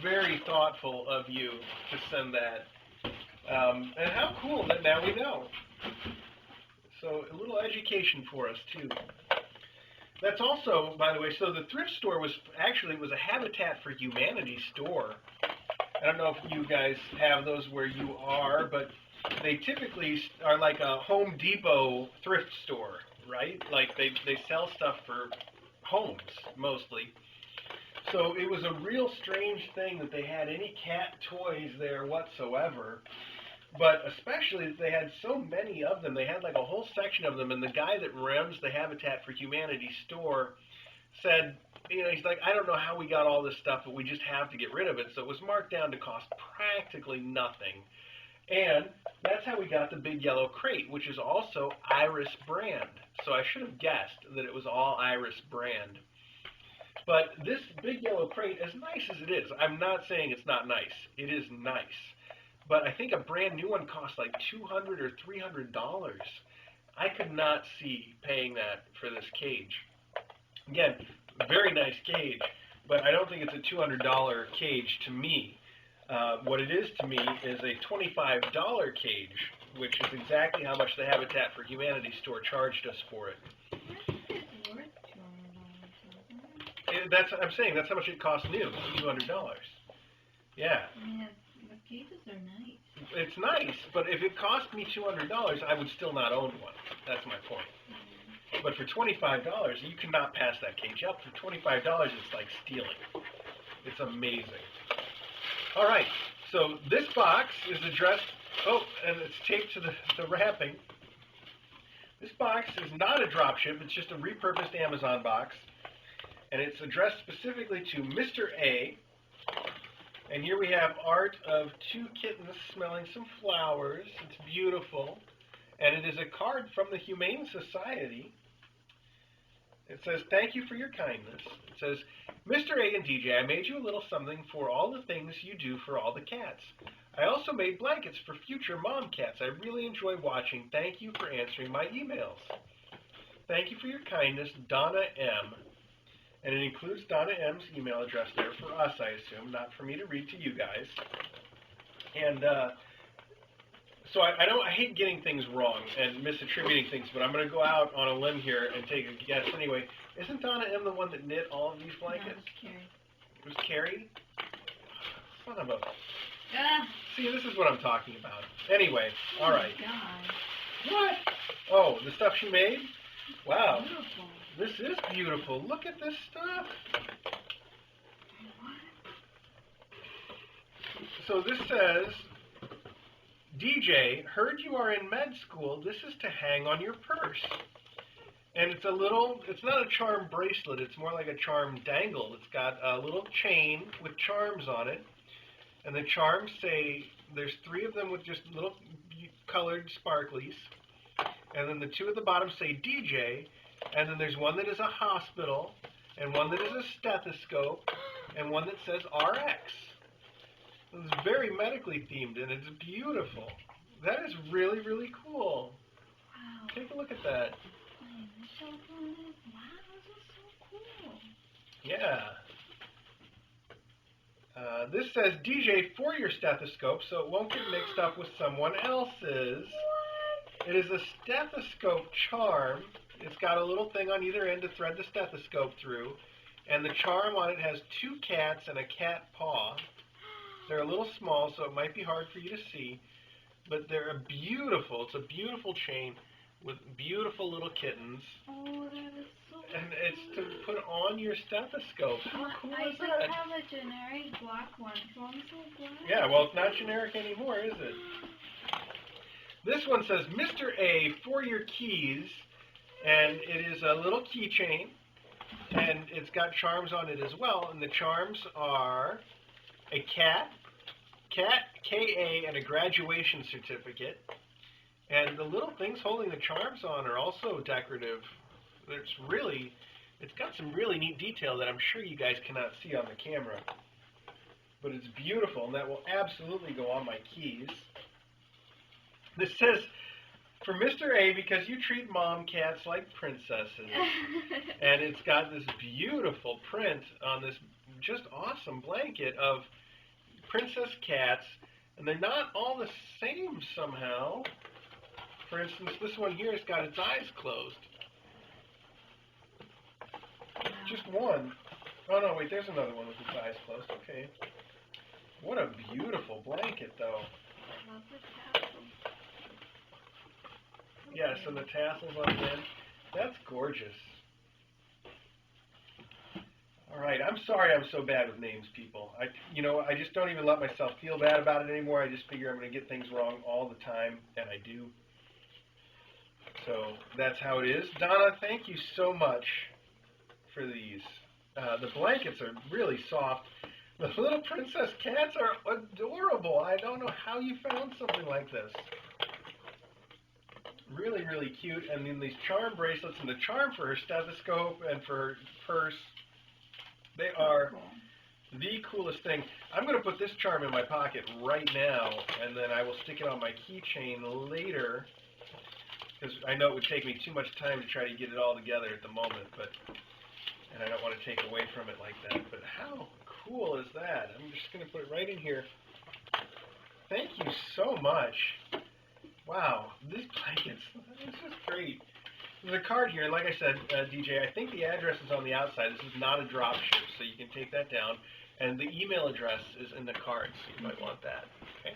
very thoughtful of you to send that. And how cool that now we know. So a little education for us, too. That's also, by the way, so the thrift store was a Habitat for Humanity store. I don't know if you guys have those where you are, but they typically are like a Home Depot thrift store, right? Like they sell stuff for homes, mostly. So it was a real strange thing that they had any cat toys there whatsoever, but especially that they had so many of them. They had like a whole section of them, and the guy that runs the Habitat for Humanity store said, he's like, I don't know how we got all this stuff, but we just have to get rid of it. So it was marked down to cost practically nothing. And that's how we got the big yellow crate, which is also Iris brand. So I should have guessed that it was all Iris brand. But this big yellow crate, as nice as it is, I'm not saying it's not nice. It is nice. But I think a brand new one costs like $200 or $300. I could not see paying that for this cage. Again, very nice cage, but I don't think it's a $200 cage to me. What it is to me is a $25 cage, which is exactly how much the Habitat for Humanity store charged us for it. I'm saying that's how much it costs new, $200. Yeah. Yeah, the cages are nice. It's nice, but if it cost me $200, I would still not own one. That's my point. But for $25, you cannot pass that cage up. For $25, it's like stealing. It's amazing. All right, so this box is addressed, and it's taped to the wrapping. This box is not a drop ship, it's just a repurposed Amazon box. And it's addressed specifically to Mr. A. And here we have art of two kittens smelling some flowers. It's beautiful. And it is a card from the Humane Society. It says, thank you for your kindness. It says, Mr. A and DJ, I made you a little something for all the things you do for all the cats. I also made blankets for future mom cats. I really enjoy watching. Thank you for answering my emails. Thank you for your kindness, Donna M. And it includes Donna M's email address there for us, I assume, not for me to read to you guys. And so I hate getting things wrong and misattributing things, but I'm going to go out on a limb here and take a guess anyway. Isn't Donna M the one that knit all of these blankets? No, it It was Carrie. was Carrie? Son of a... Ah. See, this is what I'm talking about. Anyway, all right. Oh, my God. What? Oh, the stuff she made? Wow. Beautiful. This is beautiful. Look at this stuff. So this says, DJ, heard you are in med school. This is to hang on your purse. And it's not a charm bracelet. It's more like a charm dangle. It's got a little chain with charms on it. And the charms say, there's 3 of them with just little colored sparklies. And then the 2 at the bottom say DJ. And then there's one that is a hospital, and one that is a stethoscope, and one that says RX. It's very medically themed, and it's beautiful. That is really, really cool. Wow. Take a look at that. Wow, this is so cool. Yeah. This says DJ for your stethoscope, so it won't get mixed up with someone else's. What? It is a stethoscope charm. It's got a little thing on either end to thread the stethoscope through, and the charm on it has 2 cats and a cat paw. They're a little small, so it might be hard for you to see, but they're beautiful. It's a beautiful chain with beautiful little kittens. Oh, that is so cool. And it's to put on your stethoscope. How cool is that? I have a generic black one, so I'm so glad. Yeah, well, it's not generic anymore, is it? This one says, Mr. A, for your keys. And it is a little keychain, and it's got charms on it as well. And the charms are a cat, Cat KA and a graduation certificate. And the little things holding the charms on are also decorative. It's got some really neat detail that I'm sure you guys cannot see on the camera. But it's beautiful, and that will absolutely go on my keys. This says, for Mr. A, because you treat mom cats like princesses. And it's got this beautiful print on this just awesome blanket of princess cats, and they're not all the same somehow. For instance, this one here has got its eyes closed. Just one. Oh no, wait, there's another one with its eyes closed. Okay. What a beautiful blanket, though. I love the tassels. Yes, and the tassels on the end. That's gorgeous. All right, I'm sorry I'm so bad with names, people. I just don't even let myself feel bad about it anymore. I just figure I'm going to get things wrong all the time, and I do. So that's how it is. Donna, thank you so much for these. The blankets are really soft. The little princess cats are adorable. I don't know how you found something like this. Really, really cute. And then these charm bracelets and the charm for her stethoscope and for her purse. They are the coolest thing. I'm going to put this charm in my pocket right now, and then I will stick it on my keychain later, because I know it would take me too much time to try to get it all together at the moment, and I don't want to take away from it like that. But how cool is that? I'm just going to put it right in here. Thank you so much. Wow, these blankets, this is great. There's a card here, and like I said, DJ, I think the address is on the outside. This is not a drop ship, so you can take that down. And the email address is in the card, so you might want that. Okay.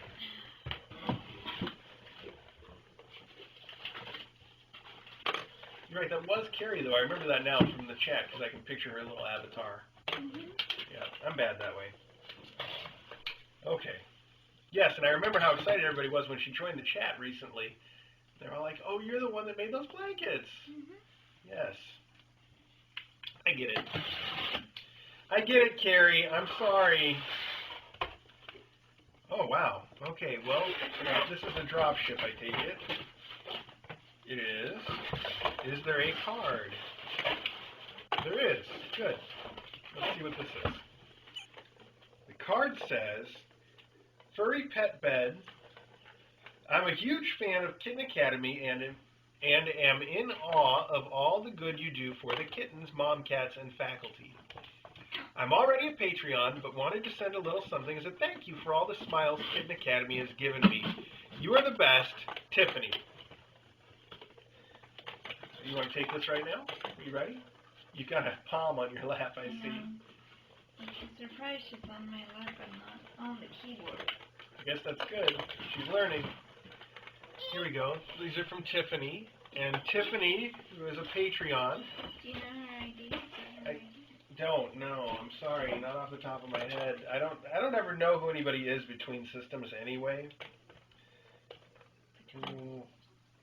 You're right, that was Carrie, though. I remember that now from the chat, because I can picture her little avatar. Yeah, I'm bad that way. Okay. Yes, and I remember how excited everybody was when she joined the chat recently. They're all like, oh, you're the one that made those blankets. Yes. I get it. I get it, Carrie. I'm sorry. Oh, wow. Okay, well, this is a drop ship, I take it. It is. Is there a card? There is. Good. Let's see what this is. The card says, Furry Pet Bed. I'm a huge fan of Kitten Academy and am in awe of all the good you do for the kittens, mom cats, and faculty. I'm already a Patreon, but wanted to send a little something as a thank you for all the smiles Kitten Academy has given me. You are the best, Tiffany. You want to take this right now? Are you ready? You've got a palm on your lap, I see. I'm surprised she's on my lap and not on the keyboard. I guess that's good. She's learning. Here we go. These are from Tiffany. And Tiffany, who is a Patreon. Do you know her ID? I don't know. I'm sorry. Not off the top of my head. I don't ever know who anybody is between systems anyway.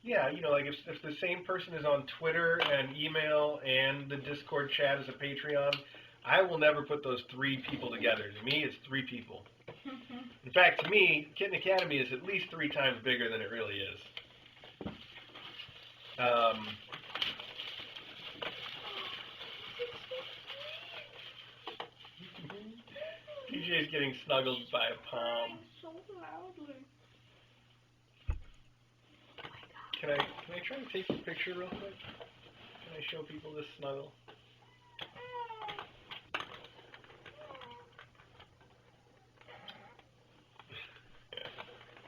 Yeah, like if the same person is on Twitter and email and the Discord chat as a Patreon, I will never put those three people together. To me, it's three people. In fact, to me, Kitten Academy is at least 3 times bigger than it really is. DJ's getting snuggled by a palm. So loudly. Can I try to take a picture real quick? Can I show people this snuggle?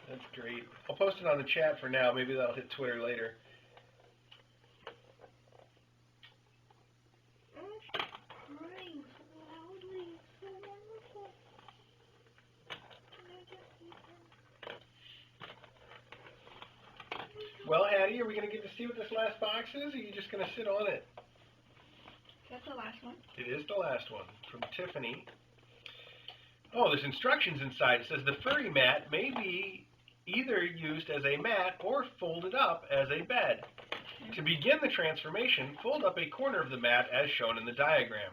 That's great. I'll post it on the chat for now. Maybe that'll hit Twitter later. Crying so loudly. So wonderful. Can I just eat them? Well, Hattie, are we going to get to see what this last box is, or are you just going to sit on it? That's the last one. It is the last one, from Tiffany. Oh, there's instructions inside. It says the furry mat may be either used as a mat or folded up as a bed. To begin the transformation, fold up a corner of the mat as shown in the diagram.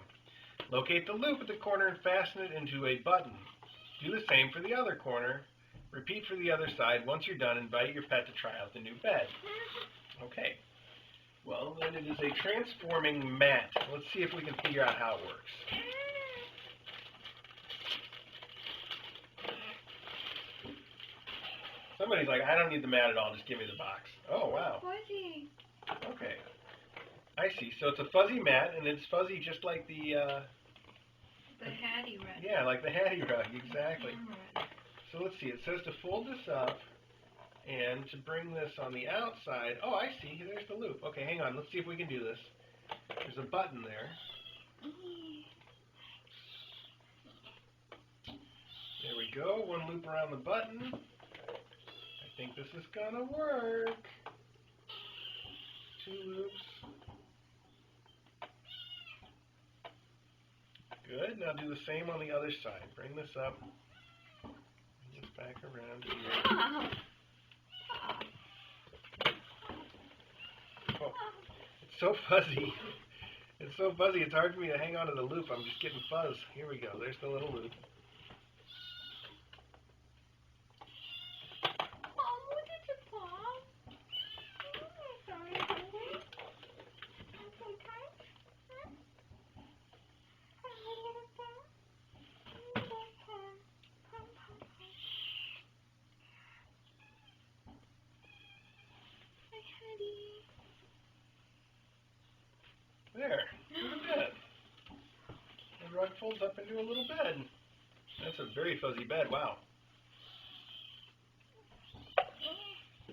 Locate the loop at the corner and fasten it into a button. Do the same for the other corner. Repeat for the other side. Once you're done, invite your pet to try out the new bed. Okay. Well, then it is a transforming mat. Let's see if we can figure out how it works. Somebody's like, I don't need the mat at all. Just give me the box. Oh, wow. Fuzzy. Okay. I see. So it's a fuzzy mat, and it's fuzzy just like the Hattie rug. yeah, like the Hattie rug, exactly. Rug. So let's see. It says to fold this up and to bring this on the outside. Oh, I see. There's the loop. Okay, hang on. Let's see if we can do this. There's a button there. There we go. One loop around the button. I think this is gonna work. 2 loops. Good. Now do the same on the other side. Bring this up. Bring this back around here. Oh, it's so fuzzy. It's so fuzzy. It's hard for me to hang on to the loop. I'm just getting fuzz. Here we go. There's the little loop. There, to the bed. The rug folds up into a little bed. That's a very fuzzy bed, wow.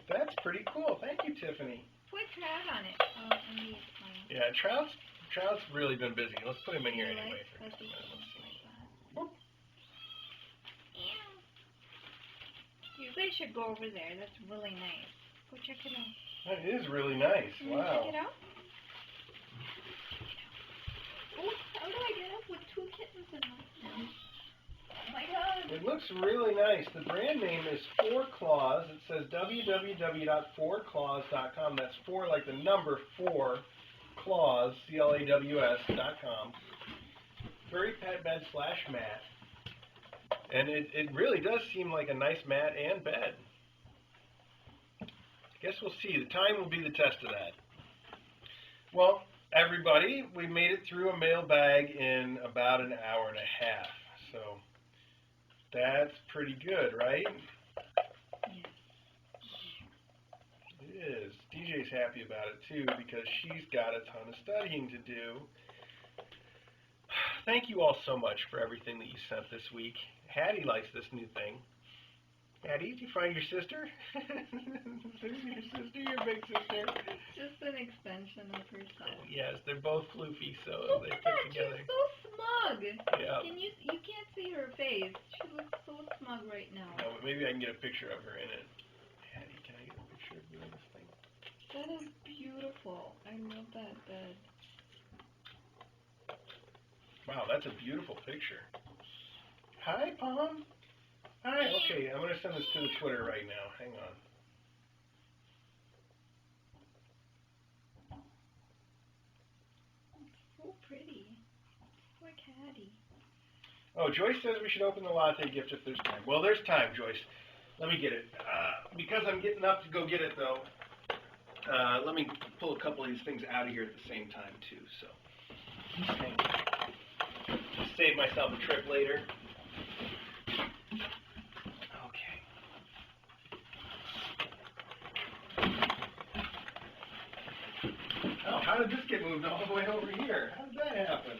That's pretty cool. Thank you, Tiffany. Put Trout on it. Oh, I need mine. Yeah, Trout's really been busy. Let's put him in here anyway. Let's see. You guys should go over there. That's really nice. Go check it out. That is really nice. Can you Wow. check it out? Oh, how do I get up with 2 kittens in my Oh my god. It looks really nice. The brand name is 4 Claws. It says www.4claws.com. That's 4 like the number 4 claws, CLAWS.com. Furry pet bed / mat. And it really does seem like a nice mat and bed. Guess we'll see. The time will be the test of that. Well, everybody, we made it through a mailbag in about an hour and a half. So that's pretty good, right? It is. DJ's happy about it too because she's got a ton of studying to do. Thank you all so much for everything that you sent this week. Hattie likes this new thing. Hattie, did you find your sister? Your sister, your big sister? It's just an extension of herself. Yes, they're both floofy, so they fit together. She's so smug. Yeah. You can't see her face. She looks so smug right now. No, but maybe I can get a picture of her in it. Hattie, can I get a picture of you in this thing? That is beautiful. I love that bed. Wow, that's a beautiful picture. Hi, Pom. Hi. Okay, I'm going to send this to the Twitter right now. Hang on. It's so pretty. It's like Hattie. Oh, Joyce says we should open the latte gift if there's time. Well, there's time, Joyce. Let me get it. Because I'm getting up to go get it, though, let me pull a couple of these things out of here at the same time, too. So, hang on. Just save myself a trip later. Oh, how did this get moved all the way over here? How did that happen?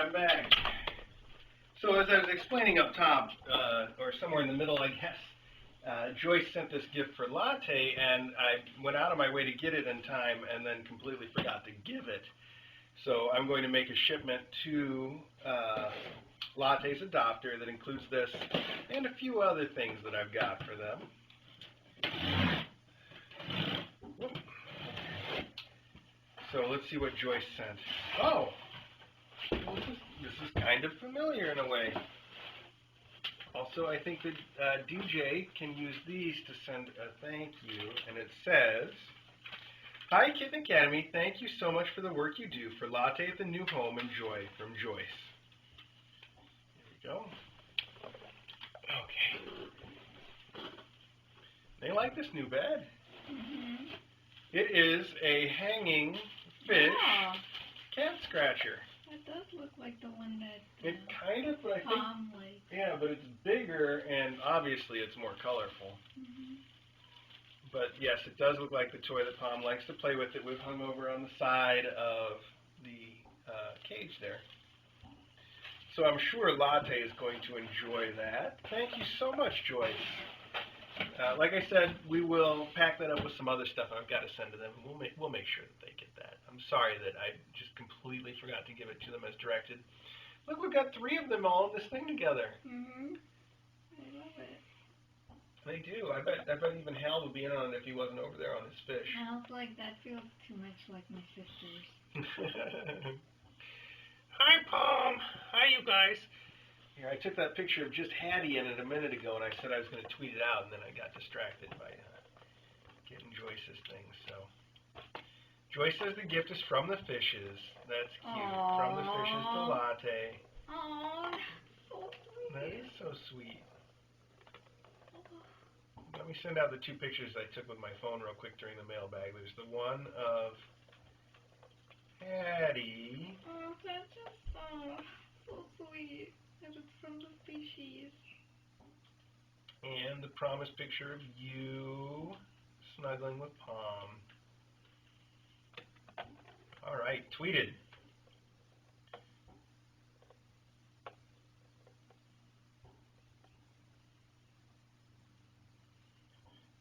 I'm back. So as I was explaining up top, or somewhere in the middle, I guess, Joyce sent this gift for Latte, and I went out of my way to get it in time and then completely forgot to give it. So I'm going to make a shipment to Latte's adopter that includes this and a few other things that I've got for them. Whoop. So let's see what Joyce sent. Oh, well, this is kind of familiar in a way. Also, I think that DJ can use these to send a thank you, and it says, "Hi, Kitten Academy. Thank you so much for the work you do for Latte at the new home and joy from Joyce." There we go. Okay. They like this new bed. Mm-hmm. It is a hanging fish cat scratcher. That does look like the one that It kind of, but I think, Tom likes. yeah, but it's bigger and obviously it's more colorful. Mm-hmm. But yes, it does look like the toy that Palm likes to play with that we've hung over on the side of the cage there. So I'm sure Latte is going to enjoy that. Thank you so much, Joyce. Like I said, we will pack that up with some other stuff I've got to send to them. We'll make sure that they get that. I'm sorry that I just completely forgot to give it to them as directed. Look, we've got 3 of them all in this thing together. Mm-hmm. I love it. They do. I bet even Hal would be in on it if he wasn't over there on his fish. Sounds like that feels too much like my sisters. Hi, Palm. Hi, you guys. Here, I took that picture of just Hattie in it a minute ago, and I said I was going to tweet it out, and then I got distracted by getting Joyce's thing. So, Joyce says the gift is from the fishes. That's cute. Aww. From the fishes to Latte. Aww, so sweet. That is so sweet. Let me send out the 2 pictures I took with my phone real quick during the mailbag. There's the one of Hattie. Oh, that's just so sweet. That it's from the species. And the promised picture of you snuggling with Palm. All right, tweeted.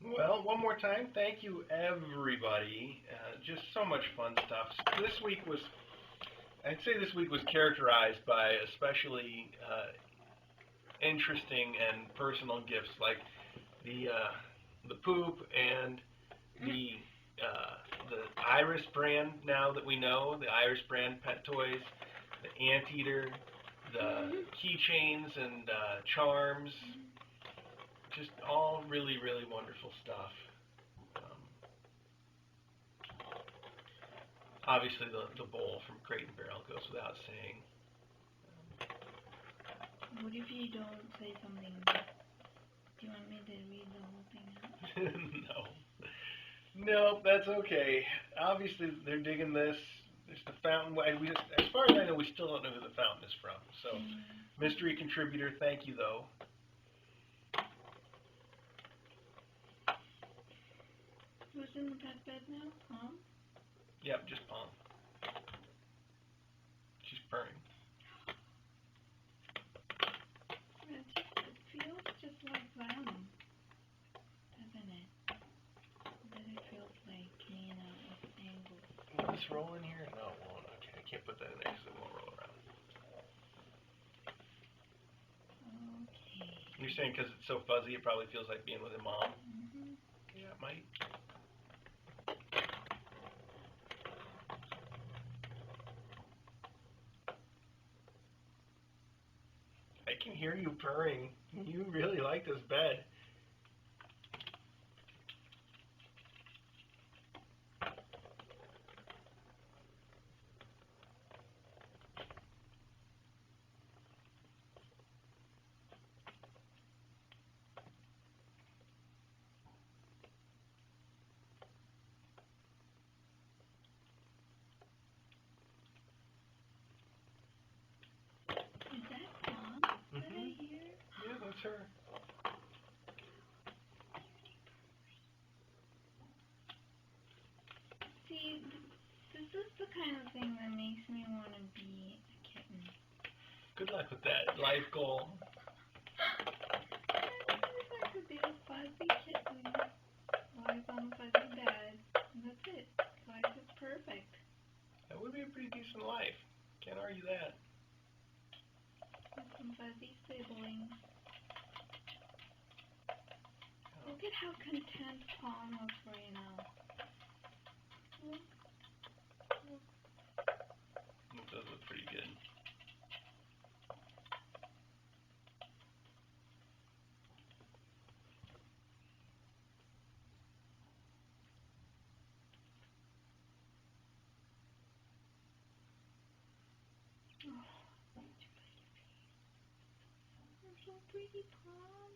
Well, one more time, thank you everybody. Just so much fun stuff. I'd say this week was characterized by especially interesting and personal gifts like the poop and the Iris brand. Now that we know the Iris brand pet toys, the anteater, the keychains and charms. Just all really, really wonderful stuff. Obviously, the bowl from Crate and Barrel goes without saying. What if you don't say something? Do you want me to read the whole thing out? No, that's okay. Obviously, they're digging this. There's the fountain. As far as I know, we still don't know who the fountain is from. So, mystery contributor, thank you, though. Who's in the pet bed now? Palm? Yep, just Palm. She's purring. It feels just like them, doesn't it? But it feels like, angles. Will this roll in here? No, it won't. Okay, I can't put that in there because it won't roll around. Okay. You're saying because it's so fuzzy, it probably feels like being with a mom? Mm-hmm. Yeah, it might. I can hear you purring. You really like this bed. Is that Palm that I hear? Yeah, that's her. See, this is the kind of thing that makes me want to be a kitten. luck with that life goal. I could be a fuzzy kitten. Life on a fuzzy bed. And that's it. Life is perfect. That would be a pretty decent life. Can't argue that. With some fuzzy siblings. Look at how content Palm looks right now. Look. It does look pretty good. Oh, you're so pretty, Palm.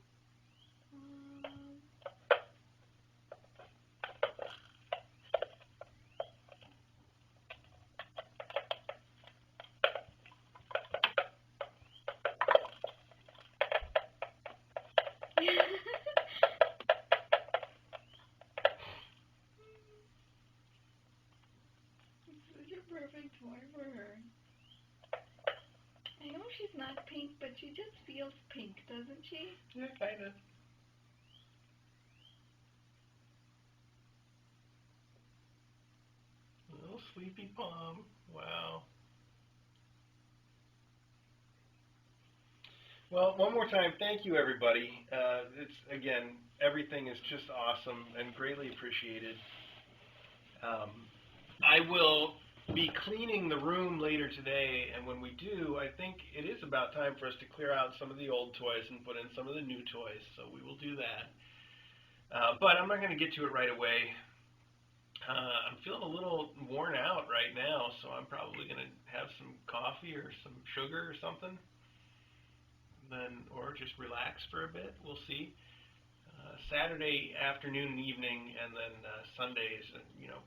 Such a perfect toy for her. I know she's not pink, but she just feels pink, doesn't she? Yeah, kind of. Little sleepy Palm. Wow. Well, one more time, thank you, everybody. It's again, everything is just awesome and greatly appreciated. I will be cleaning the room later today, and when we do, I think it is about time for us to clear out some of the old toys and put in some of the new toys, so we will do that. But I'm not going to get to it right away. I'm feeling a little worn out right now, so I'm probably going to have some coffee or some sugar or something, or just relax for a bit. We'll see. Saturday afternoon and evening, and then Sunday is,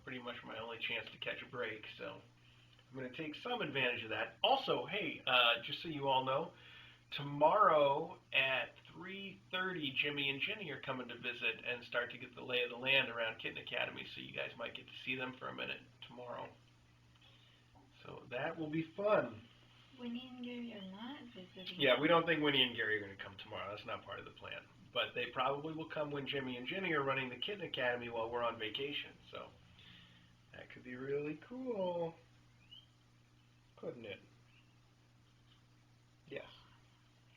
pretty much my only chance to catch a break. So I'm going to take some advantage of that. Also, hey, just so you all know, tomorrow at 3:30, Jimmy and Jenny are coming to visit and start to get the lay of the land around Kitten Academy. So you guys might get to see them for a minute tomorrow. So that will be fun. Winnie and Gary are not visiting. Yeah, we don't think Winnie and Gary are going to come tomorrow. That's not part of the plan. But they probably will come when Jimmy and Jenny are running the Kitten Academy while we're on vacation. So that could be really cool, couldn't it? Yes.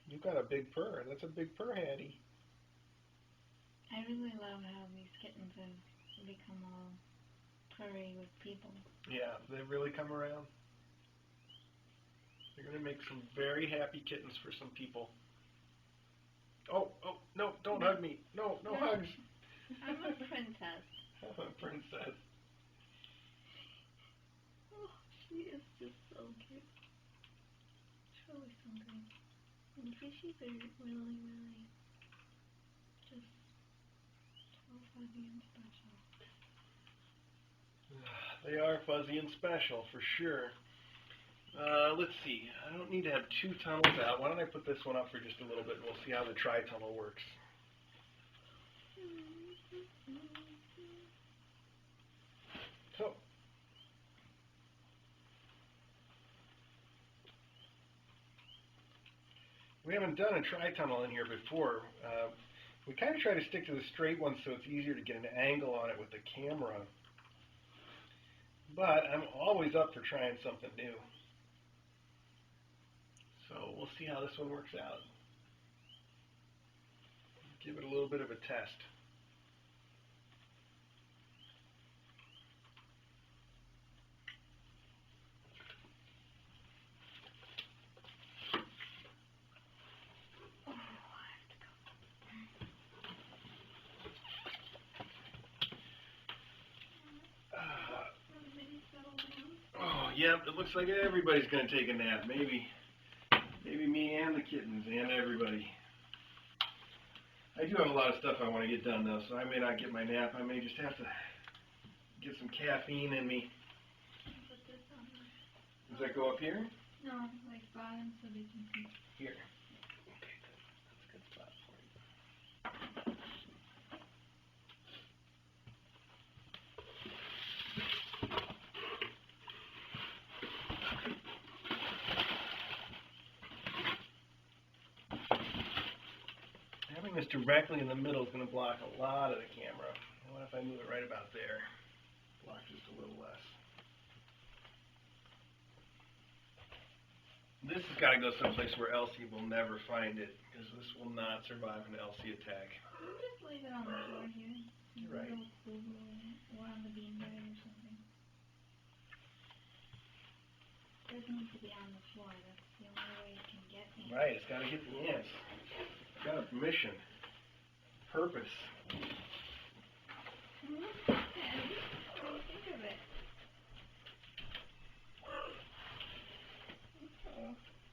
You've got a big purr. That's a big purr, Hattie. I really love how these kittens have become all purry with people. Yeah, they really come around. They're going to make some very happy kittens for some people. Oh, no, don't hug me. No hugs. I'm a princess. I'm a princess. Oh, she is just so cute. It's really so good. And fishies are really just so fuzzy and special. They are fuzzy and special, for sure. Let's see. I don't need to have two tunnels out. Why don't I put this one up for just a little bit, and we'll see how the tri-tunnel works. So, we haven't done a tri-tunnel in here before. We kind of try to stick to the straight one so it's easier to get an angle on it with the camera. But I'm always up for trying something new. So we'll see how this one works out. Give it a little bit of a test. Oh, yep, it looks like everybody's going to take a nap. Maybe me and the kittens and everybody. I do have a lot of stuff I want to get done, though, so I may not get my nap. I may just have to get some caffeine in me. Put this on. Does that go up here? No, like bottom so they can see. Here. Okay, that's a good spot for you. Putting this directly in the middle is going to block a lot of the camera. What if I move it right about there? Block just a little less. This has got to go someplace where Elsie will never find it, because this will not survive an Elsie attack. You just leave it on the floor here. You're right. Or on the beanbag or something. It doesn't need to be on the floor. That's the only way it can get me. Right, it's got to get the ants. It's got a mission. Purpose. What do you think of it?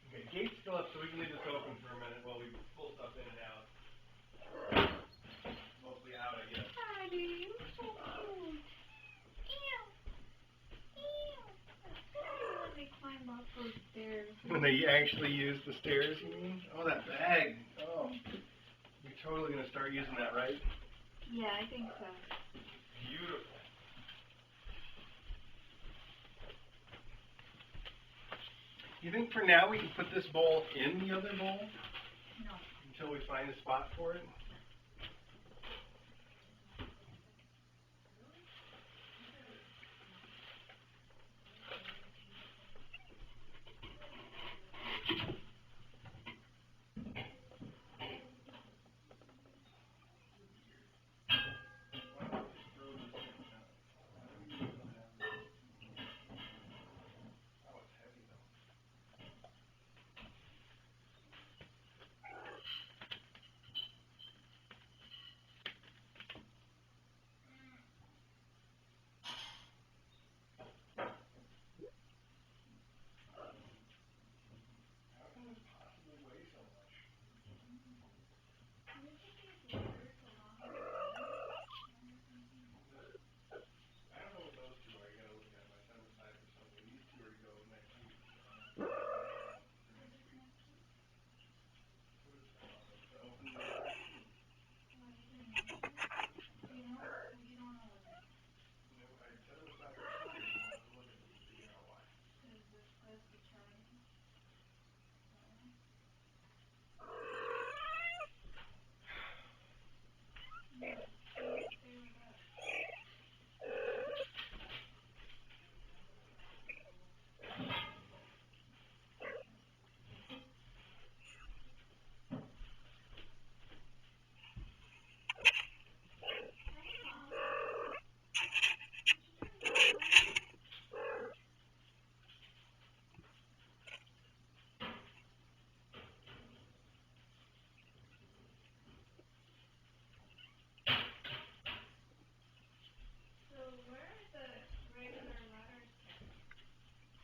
Okay, gate's still up, so we can leave this open for a minute while we pull stuff in and out. Mostly out, I guess. Hi, dude. You're so cute. Ew. Ew. When they climb up those stairs. When they actually use the stairs, you mean? Oh, that bag. Oh. You're totally going to start using that, right? Yeah, I think so. Beautiful. You think for now we can put this bowl in the other bowl? No. Until we find a spot for it?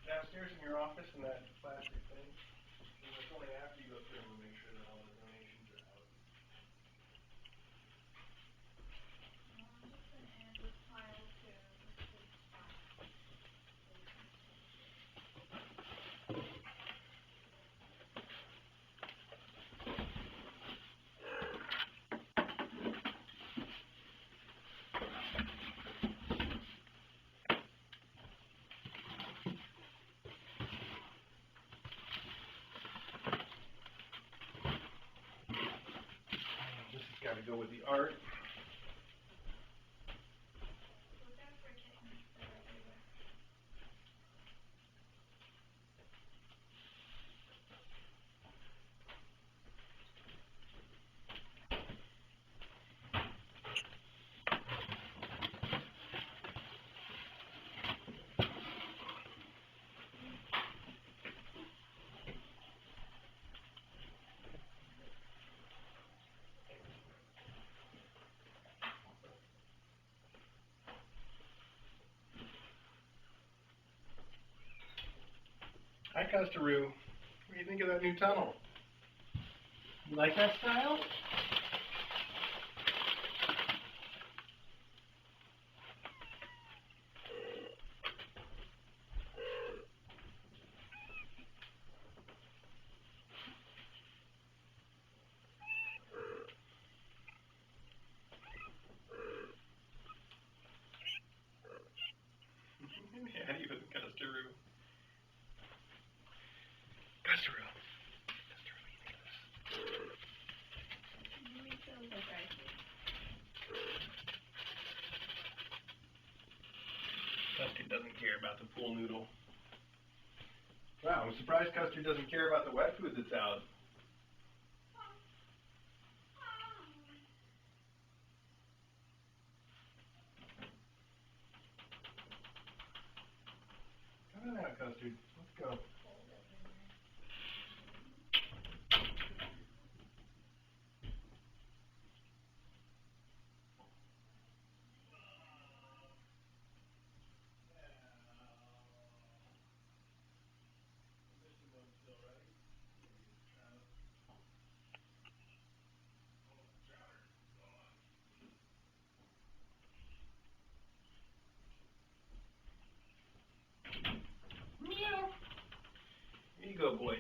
Downstairs in your office in that plastic thing. And it's only after you go through and we make sure that all the donations are out. I'm just going to add this pile to this big spot. This has got to go with the art. Look out for kittens. They're everywhere. Hi, Custeroo. What do you think of that new tunnel? You like that style? Yeah, you with Custeroo. Custeroo. Custeroo, what do you think of this? about the pool noodle. Wow, I'm surprised Custard doesn't care about the wet food that's out. Come on now, Custard. Let's go. Meow. Here you go, boys.